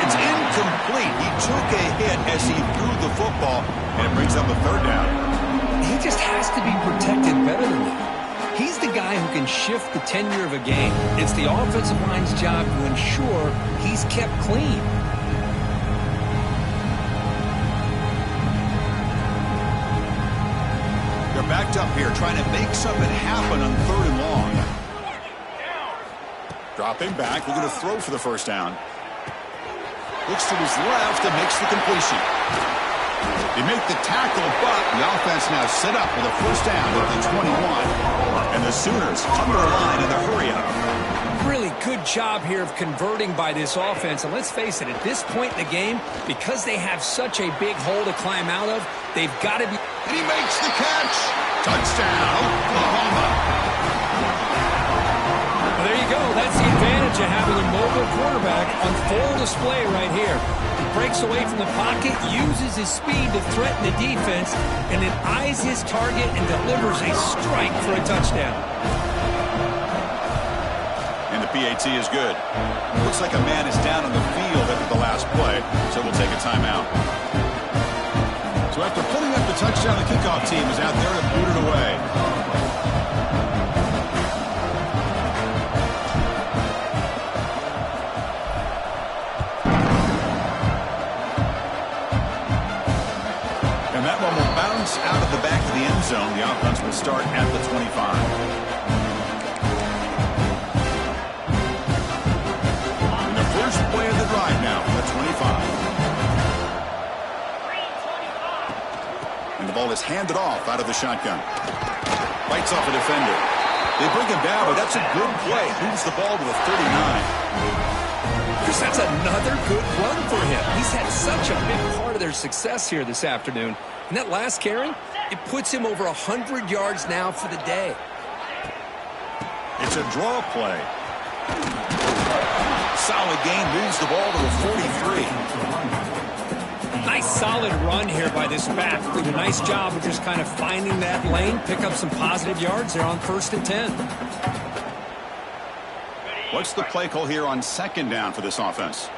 It's incomplete. He took a hit as he threw the football, and it brings up a third down. He just has to be protected better than that. He's the guy who can shift the tenure of a game. It's the offensive line's job to ensure he's kept clean. They're backed up here trying to make something happen on third and long. Dropping back, looking to throw for the first down. Looks to his left and makes the completion. They make the tackle, but the offense now set up with a first down at the 21. And the Sooners come to the line in the hurry-up. Really good job here of converting by this offense. And let's face it, at this point in the game, because they have such a big hole to climb out of, they've got to be... And he makes the catch. Touchdown, Oklahoma. Well, there you go. That's the advantage of having a mobile quarterback on full display right here. He breaks away from the pocket, uses his speed to threaten the defense, and then eyes his target and delivers a strike for a touchdown. And the PAT is good. Looks like a man is down on the field after the last play, so we'll take a timeout. So after pulling up the touchdown, the kickoff team is out there to boot it away. And that one will bounce out of the back of the end zone. The offense will start at the 25. First play of the drive now, the 25. And the ball is handed off out of the shotgun. Bites off a defender. They bring him down, but that's a good play. Moves the ball to the 39. Chris, that's another good run for him. He's had such a big part of their success here this afternoon. And that last carry, it puts him over 100 yards now for the day. It's a draw play. Solid gain, moves the ball to the 43. Nice solid run here by this back. Did a nice job of just kind of finding that lane, pick up some positive yards there on 1st and 10. What's the play call here on 2nd down for this offense?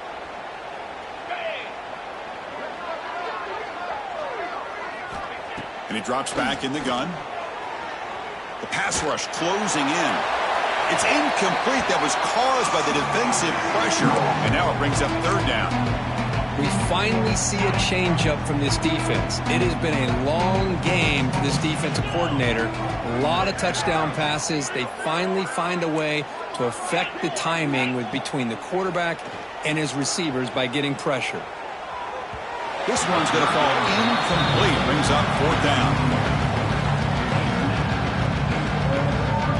And he drops back in the gun. The pass rush closing in. It's incomplete. That was caused by the defensive pressure. And now it brings up 3rd down. We finally see a changeup from this defense. It has been a long game for this defensive coordinator. A lot of touchdown passes. They finally find a way to affect the timing between the quarterback and his receivers by getting pressure. This one's going to fall incomplete. Brings up 4th down.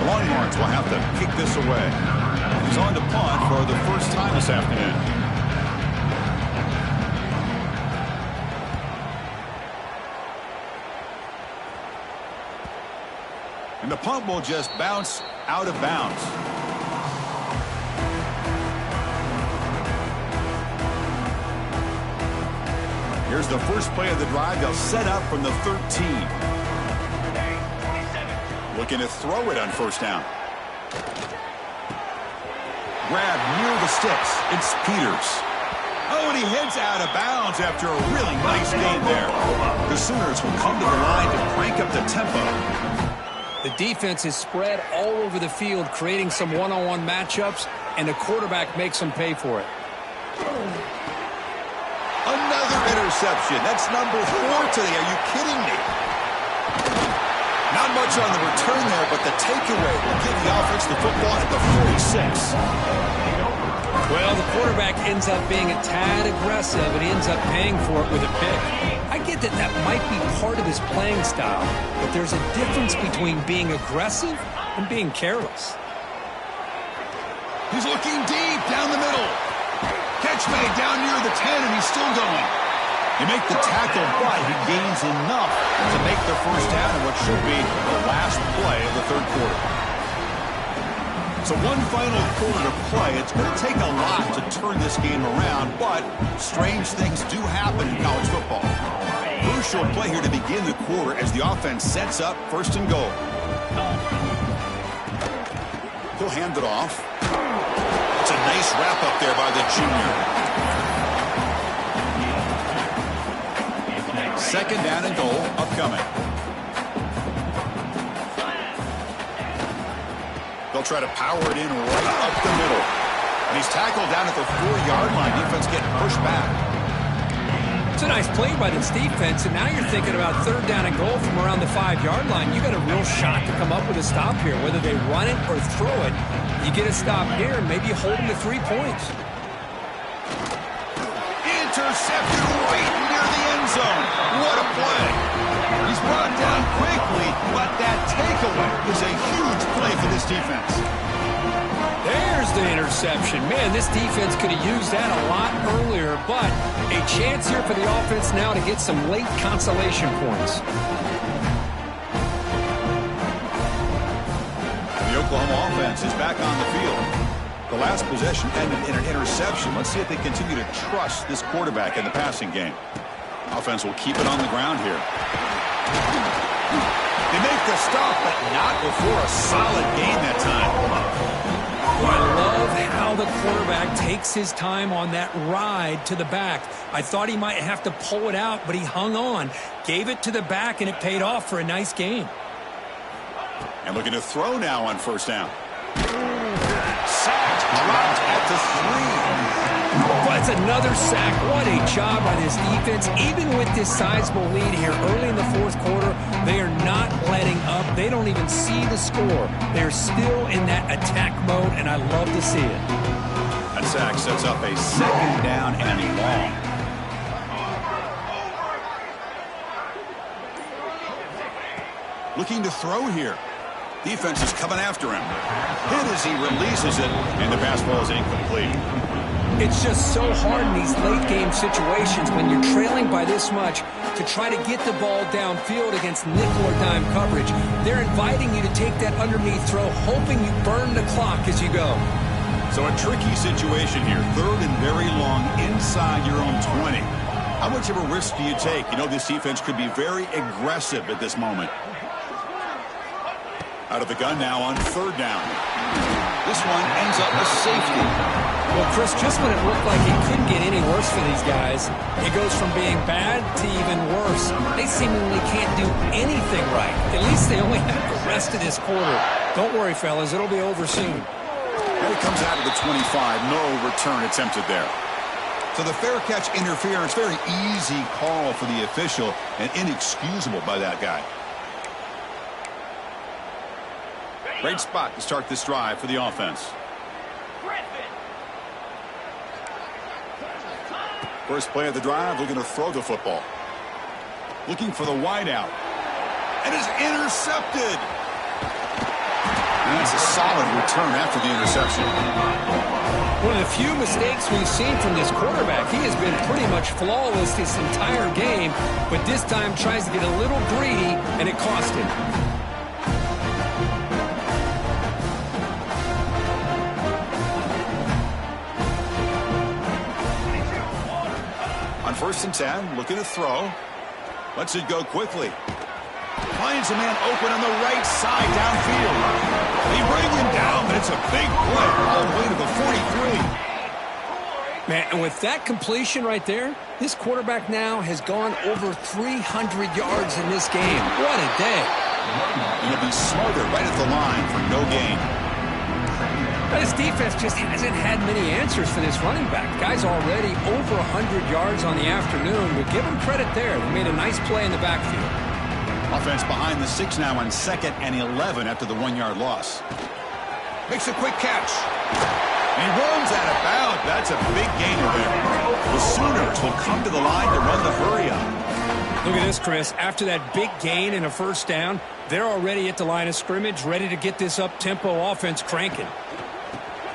Longhorns will have to kick this away. He's on to punt for the first time this afternoon. And the punt will just bounce out of bounds. Here's the first play of the drive. They'll set up from the 13. Looking to throw it on 1st down. Grab near the sticks. It's Peters. Oh, and he heads out of bounds after a really nice game there. The Sooners will come to the line to crank up the tempo. The defense is spread all over the field, creating some one-on-one matchups, and the quarterback makes them pay for it. Another interception. That's number 4 today. Are you kidding me? Not much on the return there, but the takeaway will give the offense the football at the 46. Well, the quarterback ends up being a tad aggressive, and he ends up paying for it with a pick. I get that that might be part of his playing style, but there's a difference between being aggressive and being careless. He's looking deep down the middle. Catch made down near the 10, and he's still going. They make the tackle, but he gains enough to make the first down in what should be the last play of the 3rd quarter. So one final quarter to play. It's going to take a lot to turn this game around, but strange things do happen in college football. Crucial play here to begin the quarter as the offense sets up 1st and goal. He'll hand it off. It's a nice wrap up there by the junior. 2nd down and goal upcoming. They'll try to power it in right up the middle. And he's tackled down at the 4-yard line. Defense getting pushed back. It's a nice play by this defense, and now you're thinking about 3rd down and goal from around the 5-yard line. You got a real shot to come up with a stop here. Whether they run it or throw it, you get a stop here and maybe hold them to 3 points. Intercepted right near the end end zone. What a play. He's brought down quickly, but that takeaway is a huge play for this defense. There's the interception. Man, this defense could have used that a lot earlier, but a chance here for the offense now to get some late consolation points. The Oklahoma offense is back on the field. The last possession ended in an interception. Let's see if they continue to trust this quarterback in the passing game. Offense will keep it on the ground here. They make the stop, but not before a solid gain that time. I love how the quarterback takes his time on that ride to the back. I thought he might have to pull it out, but he hung on, gave it to the back, and it paid off for a nice gain. And looking to throw now on first down. Sacked, dropped at the 3. That's another sack. What a job by this defense. Even with this sizable lead here early in the fourth quarter, they are not letting up. They don't even see the score. They're still in that attack mode, and I love to see it. That sack sets up a second down and long. Looking to throw here. Defense is coming after him. Hit as he releases it, and the pass ball is incomplete. It's just so hard in these late-game situations when you're trailing by this much to try to get the ball downfield against nickel or dime coverage. They're inviting you to take that underneath throw, hoping you burn the clock as you go. So a tricky situation here. Third and very long inside your own 20. How much of a risk do you take? You know this defense could be very aggressive at this moment. Out of the gun now on third down. This one ends up a safety. Well, Chris, just when it looked like it couldn't get any worse for these guys, it goes from being bad to even worse. They seemingly can't do anything right. At least they only have the rest of this quarter. Don't worry, fellas. It'll be over soon. And it comes out of the 25. No return attempted there. So the fair catch interference, very easy call for the official and inexcusable by that guy. Great spot to start this drive for the offense. First play of the drive, looking to throw the football. Looking for the wideout. And is intercepted. And that's a solid return after the interception. One of the few mistakes we've seen from this quarterback. He has been pretty much flawless this entire game, but this time tries to get a little greedy, and it cost him. On 1st and 10, looking to throw. Lets it go quickly. Finds a man open on the right side downfield. They bring him down, but it's a big play all the way to the 43. Man, and with that completion right there, this quarterback now has gone over 300 yards in this game. What a day. And he'll be smarter right at the line for no gain. This defense just hasn't had many answers for this running back. Guy's already over 100 yards on the afternoon, but give him credit there. They made a nice play in the backfield. Offense behind the 6 now on 2nd and 11 after the 1-yard loss. Makes a quick catch. And he runs out of bounds. That's a big gainer there. The Sooners will come to the line to run the hurry up. Look at this, Chris. After that big gain and a first down, they're already at the line of scrimmage, ready to get this up-tempo offense cranking.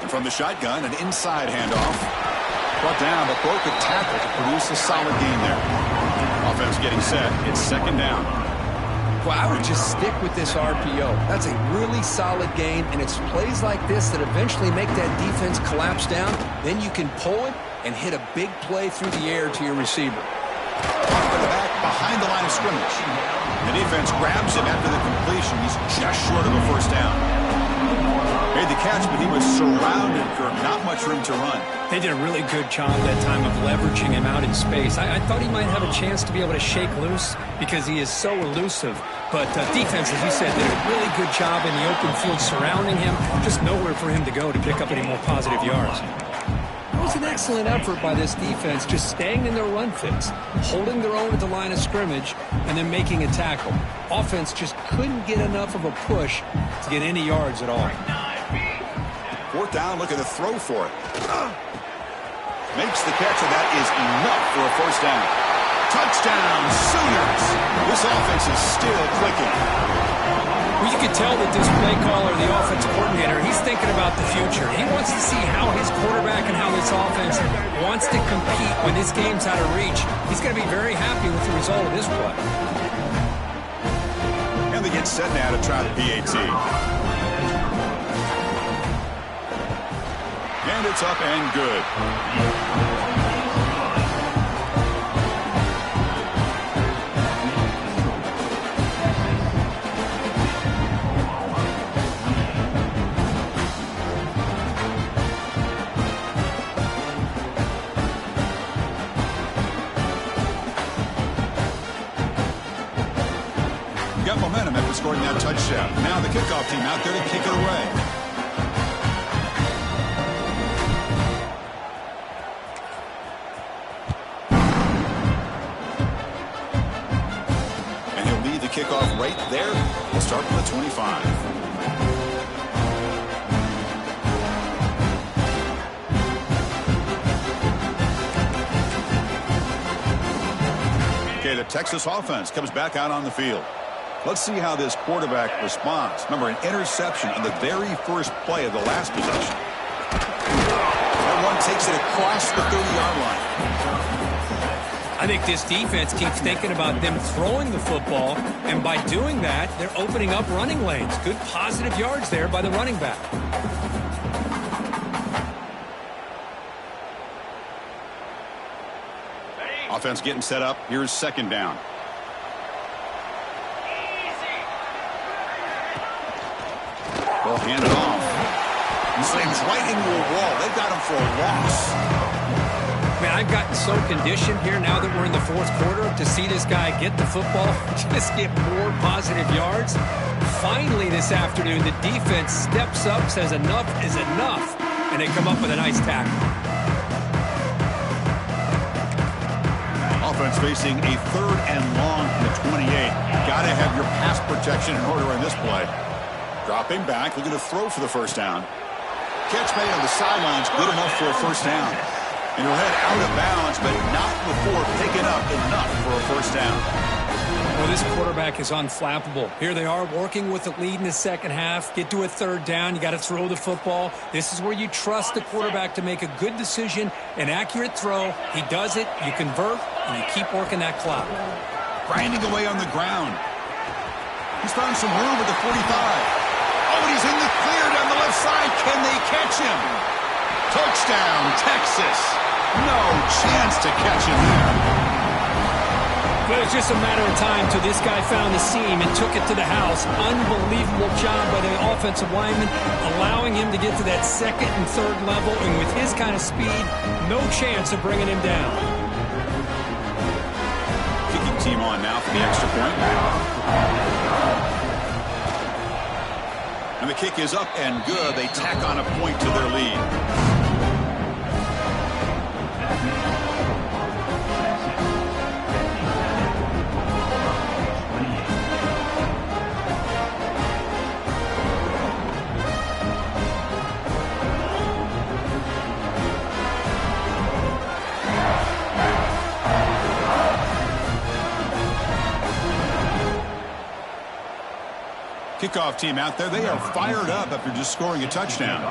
And from the shotgun, an inside handoff. Brought down, but broke a tackle to produce a solid gain there. Offense getting set. It's 2nd down. Well, I would just stick with this RPO. That's a really solid game, and it's plays like this that eventually make that defense collapse down. Then you can pull it and hit a big play through the air to your receiver. Off to the back, behind the line of scrimmage. The defense grabs him after the completion. He's just short of a first down. Made the catch, but he was surrounded for not much room to run. They did a really good job that time of leveraging him out in space. I thought he might have a chance to be able to shake loose because he is so elusive. But defense, as you said, did a really good job in the open field surrounding him. Just nowhere for him to go to pick up any more positive yards. It was an excellent effort by this defense, just staying in their run fits, holding their own at the line of scrimmage, and then making a tackle. Offense just couldn't get enough of a push to get any yards at all. 4th down, looking to throw for it. Makes the catch, and that is enough for a first down. Touchdown, Sooners. This offense is still clicking. Well, you can tell that this play caller, the offensive coordinator, he's thinking about the future. He wants to see how his quarterback and how this offense wants to compete when this game's out of reach. He's going to be very happy with the result of this play. And they get set now to try the PAT. And it's up and good. Got momentum after scoring that touchdown. Now the kickoff team out there to kick it away. And he'll lead the kickoff right there. We'll start from the 25. Okay, the Texas offense comes back out on the field. Let's see how this quarterback responds. Remember, an interception on the very first play of the last possession. That one takes it across the 30-yard line. I think this defense keeps thinking about them throwing the football, and by doing that, they're opening up running lanes. Good positive yards there by the running back. Offense getting set up. Here's second down. Well, hand it off. Slams right into a wall. They've got him for a loss. Man, I've gotten so conditioned here now that we're in the fourth quarter to see this guy get the football, just get more positive yards. Finally this afternoon, the defense steps up, says enough is enough, and they come up with a nice tackle. Offense facing a third and long from the 28. Got to have your pass protection in order in this play. Dropping back, looking to throw for the first down. Catch made on the sidelines, good enough for a first down. And he'll head out of bounds, but not before picking up enough for a first down. Well, this quarterback is unflappable. Here they are working with the lead in the second half. Get to a third down, you got to throw the football. This is where you trust the quarterback to make a good decision, an accurate throw. He does it, you convert, and you keep working that clock. Grinding away on the ground. He's found some room at the 45. Oh, and he's in the clear down the left side. Can they catch him? Touchdown, Texas. No chance to catch him there. But it's just a matter of time till this guy found the seam and took it to the house. Unbelievable job by the offensive lineman, allowing him to get to that second and third level. And with his kind of speed, no chance of bringing him down. Kicking team on now for the extra point. And the kick is up and good. They tack on a point to their lead. Kickoff team out there. They are fired up after just scoring a touchdown.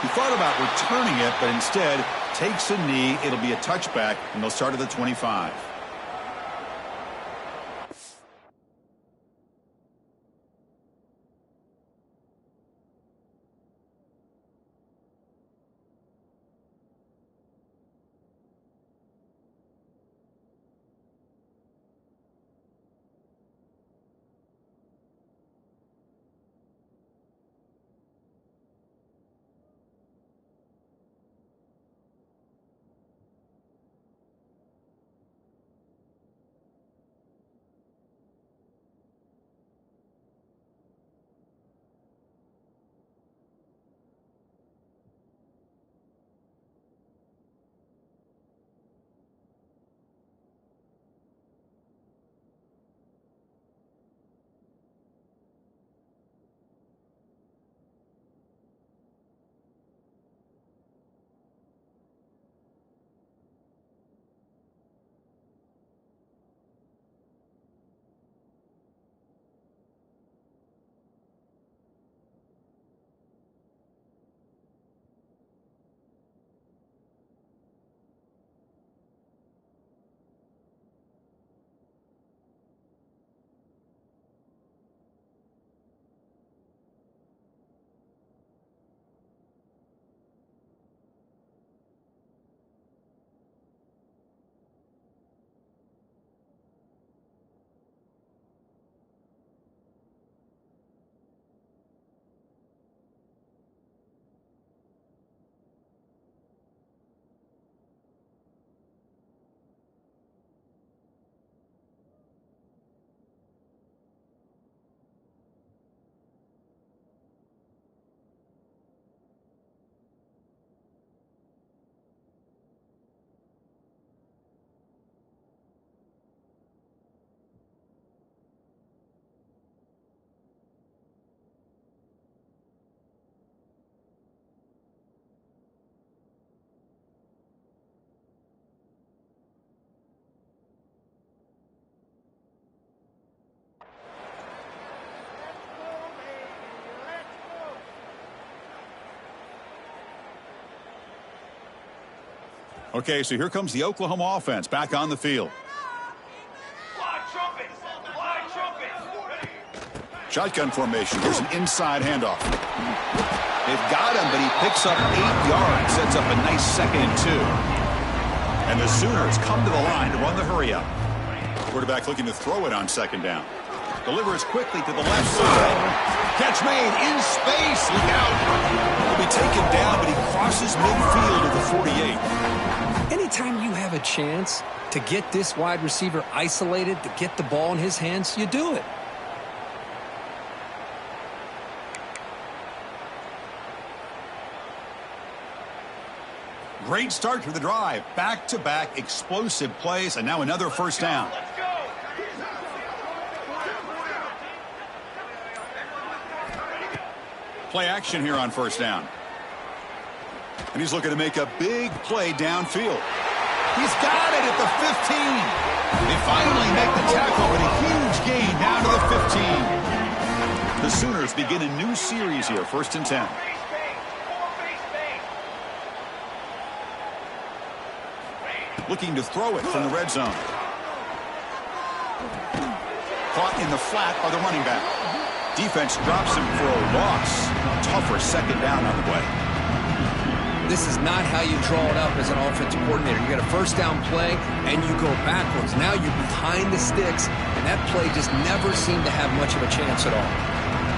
He thought about returning it, but instead takes a knee. It'll be a touchback, and they'll start at the 25. Okay, so here comes the Oklahoma offense back on the field. Shotgun formation. Here's an inside handoff. They've got him, but he picks up 8 yards. Sets up a nice 2nd and 2. And the Sooners come to the line to run the hurry-up. Quarterback looking to throw it on 2nd down. Delivers quickly to the left side. Catch made in space. Look out. He'll be taken down, but he crosses midfield to the 48. Anytime you have a chance to get this wide receiver isolated, to get the ball in his hands, you do it. Great start to the drive. Back-to-back explosive plays, and now another first down. Play action here on first down. And he's looking to make a big play downfield. He's got it at the 15. They finally make the tackle, but a huge gain down to the 15. The Sooners begin a new series here, 1st and 10. Looking to throw it from the red zone. Caught in the flat by the running back. Defense drops him for a loss. Tougher 2nd down on the way. This is not how you draw it up as an offensive coordinator. You got a first down play, and you go backwards. Now you're behind the sticks, and that play just never seemed to have much of a chance at all.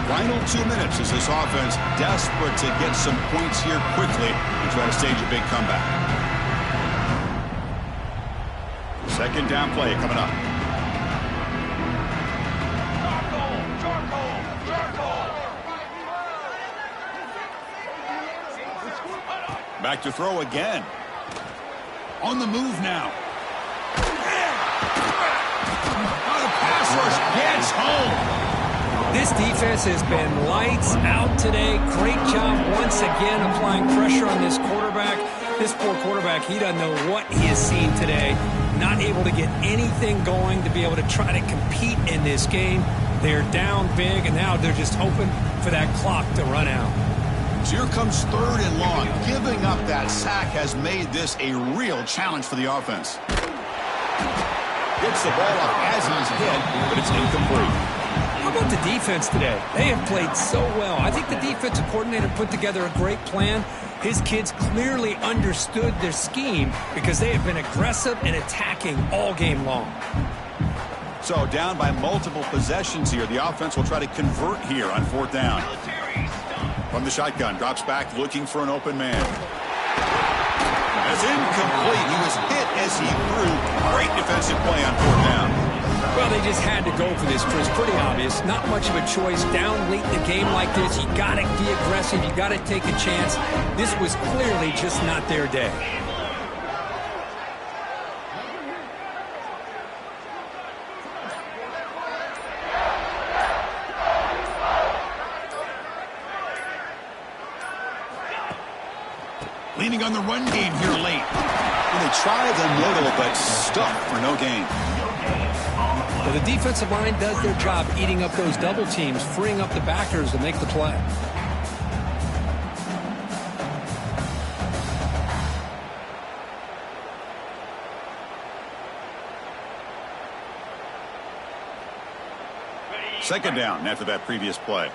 Final 2 minutes as this offense desperate to get some points here quickly and try to stage a big comeback. 2nd down play coming up. Back to throw again. On the move now. Oh, the pass rush gets home. This defense has been lights out today. Great job once again applying pressure on this quarterback. This poor quarterback, he doesn't know what he has seen today. Not able to get anything going to be able to try to compete in this game. They're down big, and now they're just hoping for that clock to run out. So here comes 3rd and long. Giving up that sack has made this a real challenge for the offense. Gets the ball up as he's hit, but it's incomplete. How about the defense today? They have played so well. I think the defensive coordinator put together a great plan. His kids clearly understood their scheme because they have been aggressive and attacking all game long. So down by multiple possessions here. The offense will try to convert here on 4th down. From the shotgun, drops back looking for an open man. That's incomplete. He was hit as he threw. Great defensive play on 4th down. Well, they just had to go for this, Chris. Pretty obvious. Not much of a choice. Down late in the game like this, you got to be aggressive. You got to take a chance. This was clearly just not their day. Leaning on the run game here late. And they try them little, but stuck for no gain. Well, the defensive line does their job eating up those double teams, freeing up the backers to make the play. Second down after that previous play.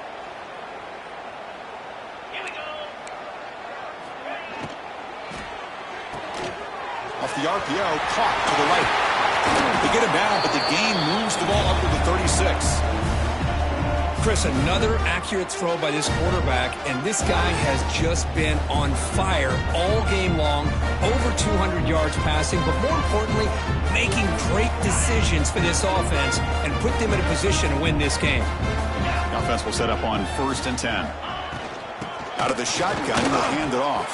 Off the RPO, caught to the right. They get him down, but the gain moves the ball up to the 36. Chris, another accurate throw by this quarterback, and this guy has just been on fire all game long, over 200 yards passing, but more importantly, making great decisions for this offense and put them in a position to win this game. The offense will set up on 1st and 10. Out of the shotgun, they'll hand it off.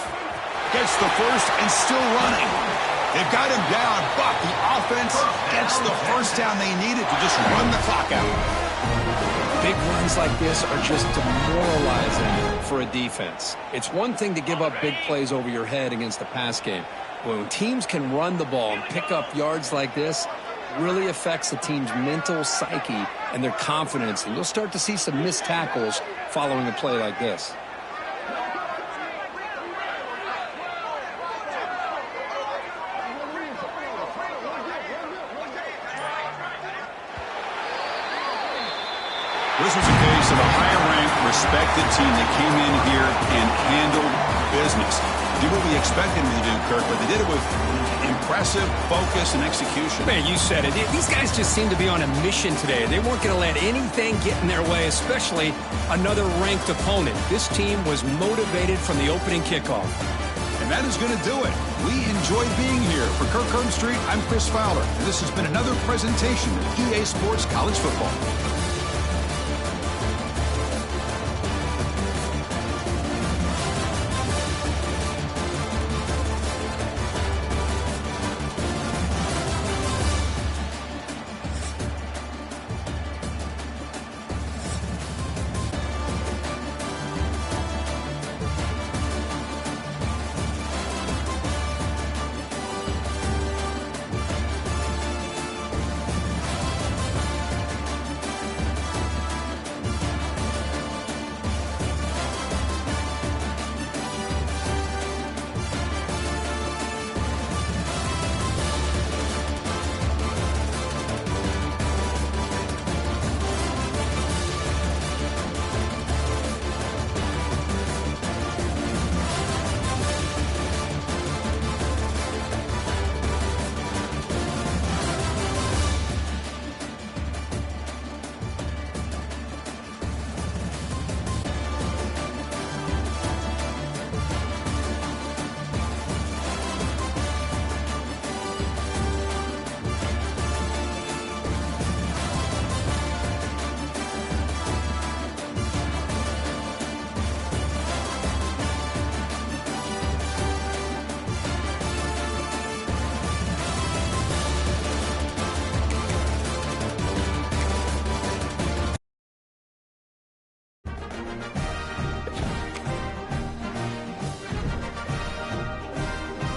Gets the first and still running. They've got him down, but the offense gets the first down they needed to just run the clock out. Big runs like this are just demoralizing for a defense. It's one thing to give up big plays over your head against the pass game. When teams can run the ball and pick up yards like this, it really affects the team's mental psyche and their confidence. And you'll start to see some missed tackles following a play like this. This was a case of a higher-ranked, respected team that came in here and handled business. Did what we expected them to do, Kirk, but they did it with impressive focus and execution. Man, you said it. These guys just seem to be on a mission today. They weren't going to let anything get in their way, especially another ranked opponent. This team was motivated from the opening kickoff. And that is going to do it. We enjoyed being here. For Kirk Herbstreit, I'm Chris Fowler, and this has been another presentation of EA Sports College Football.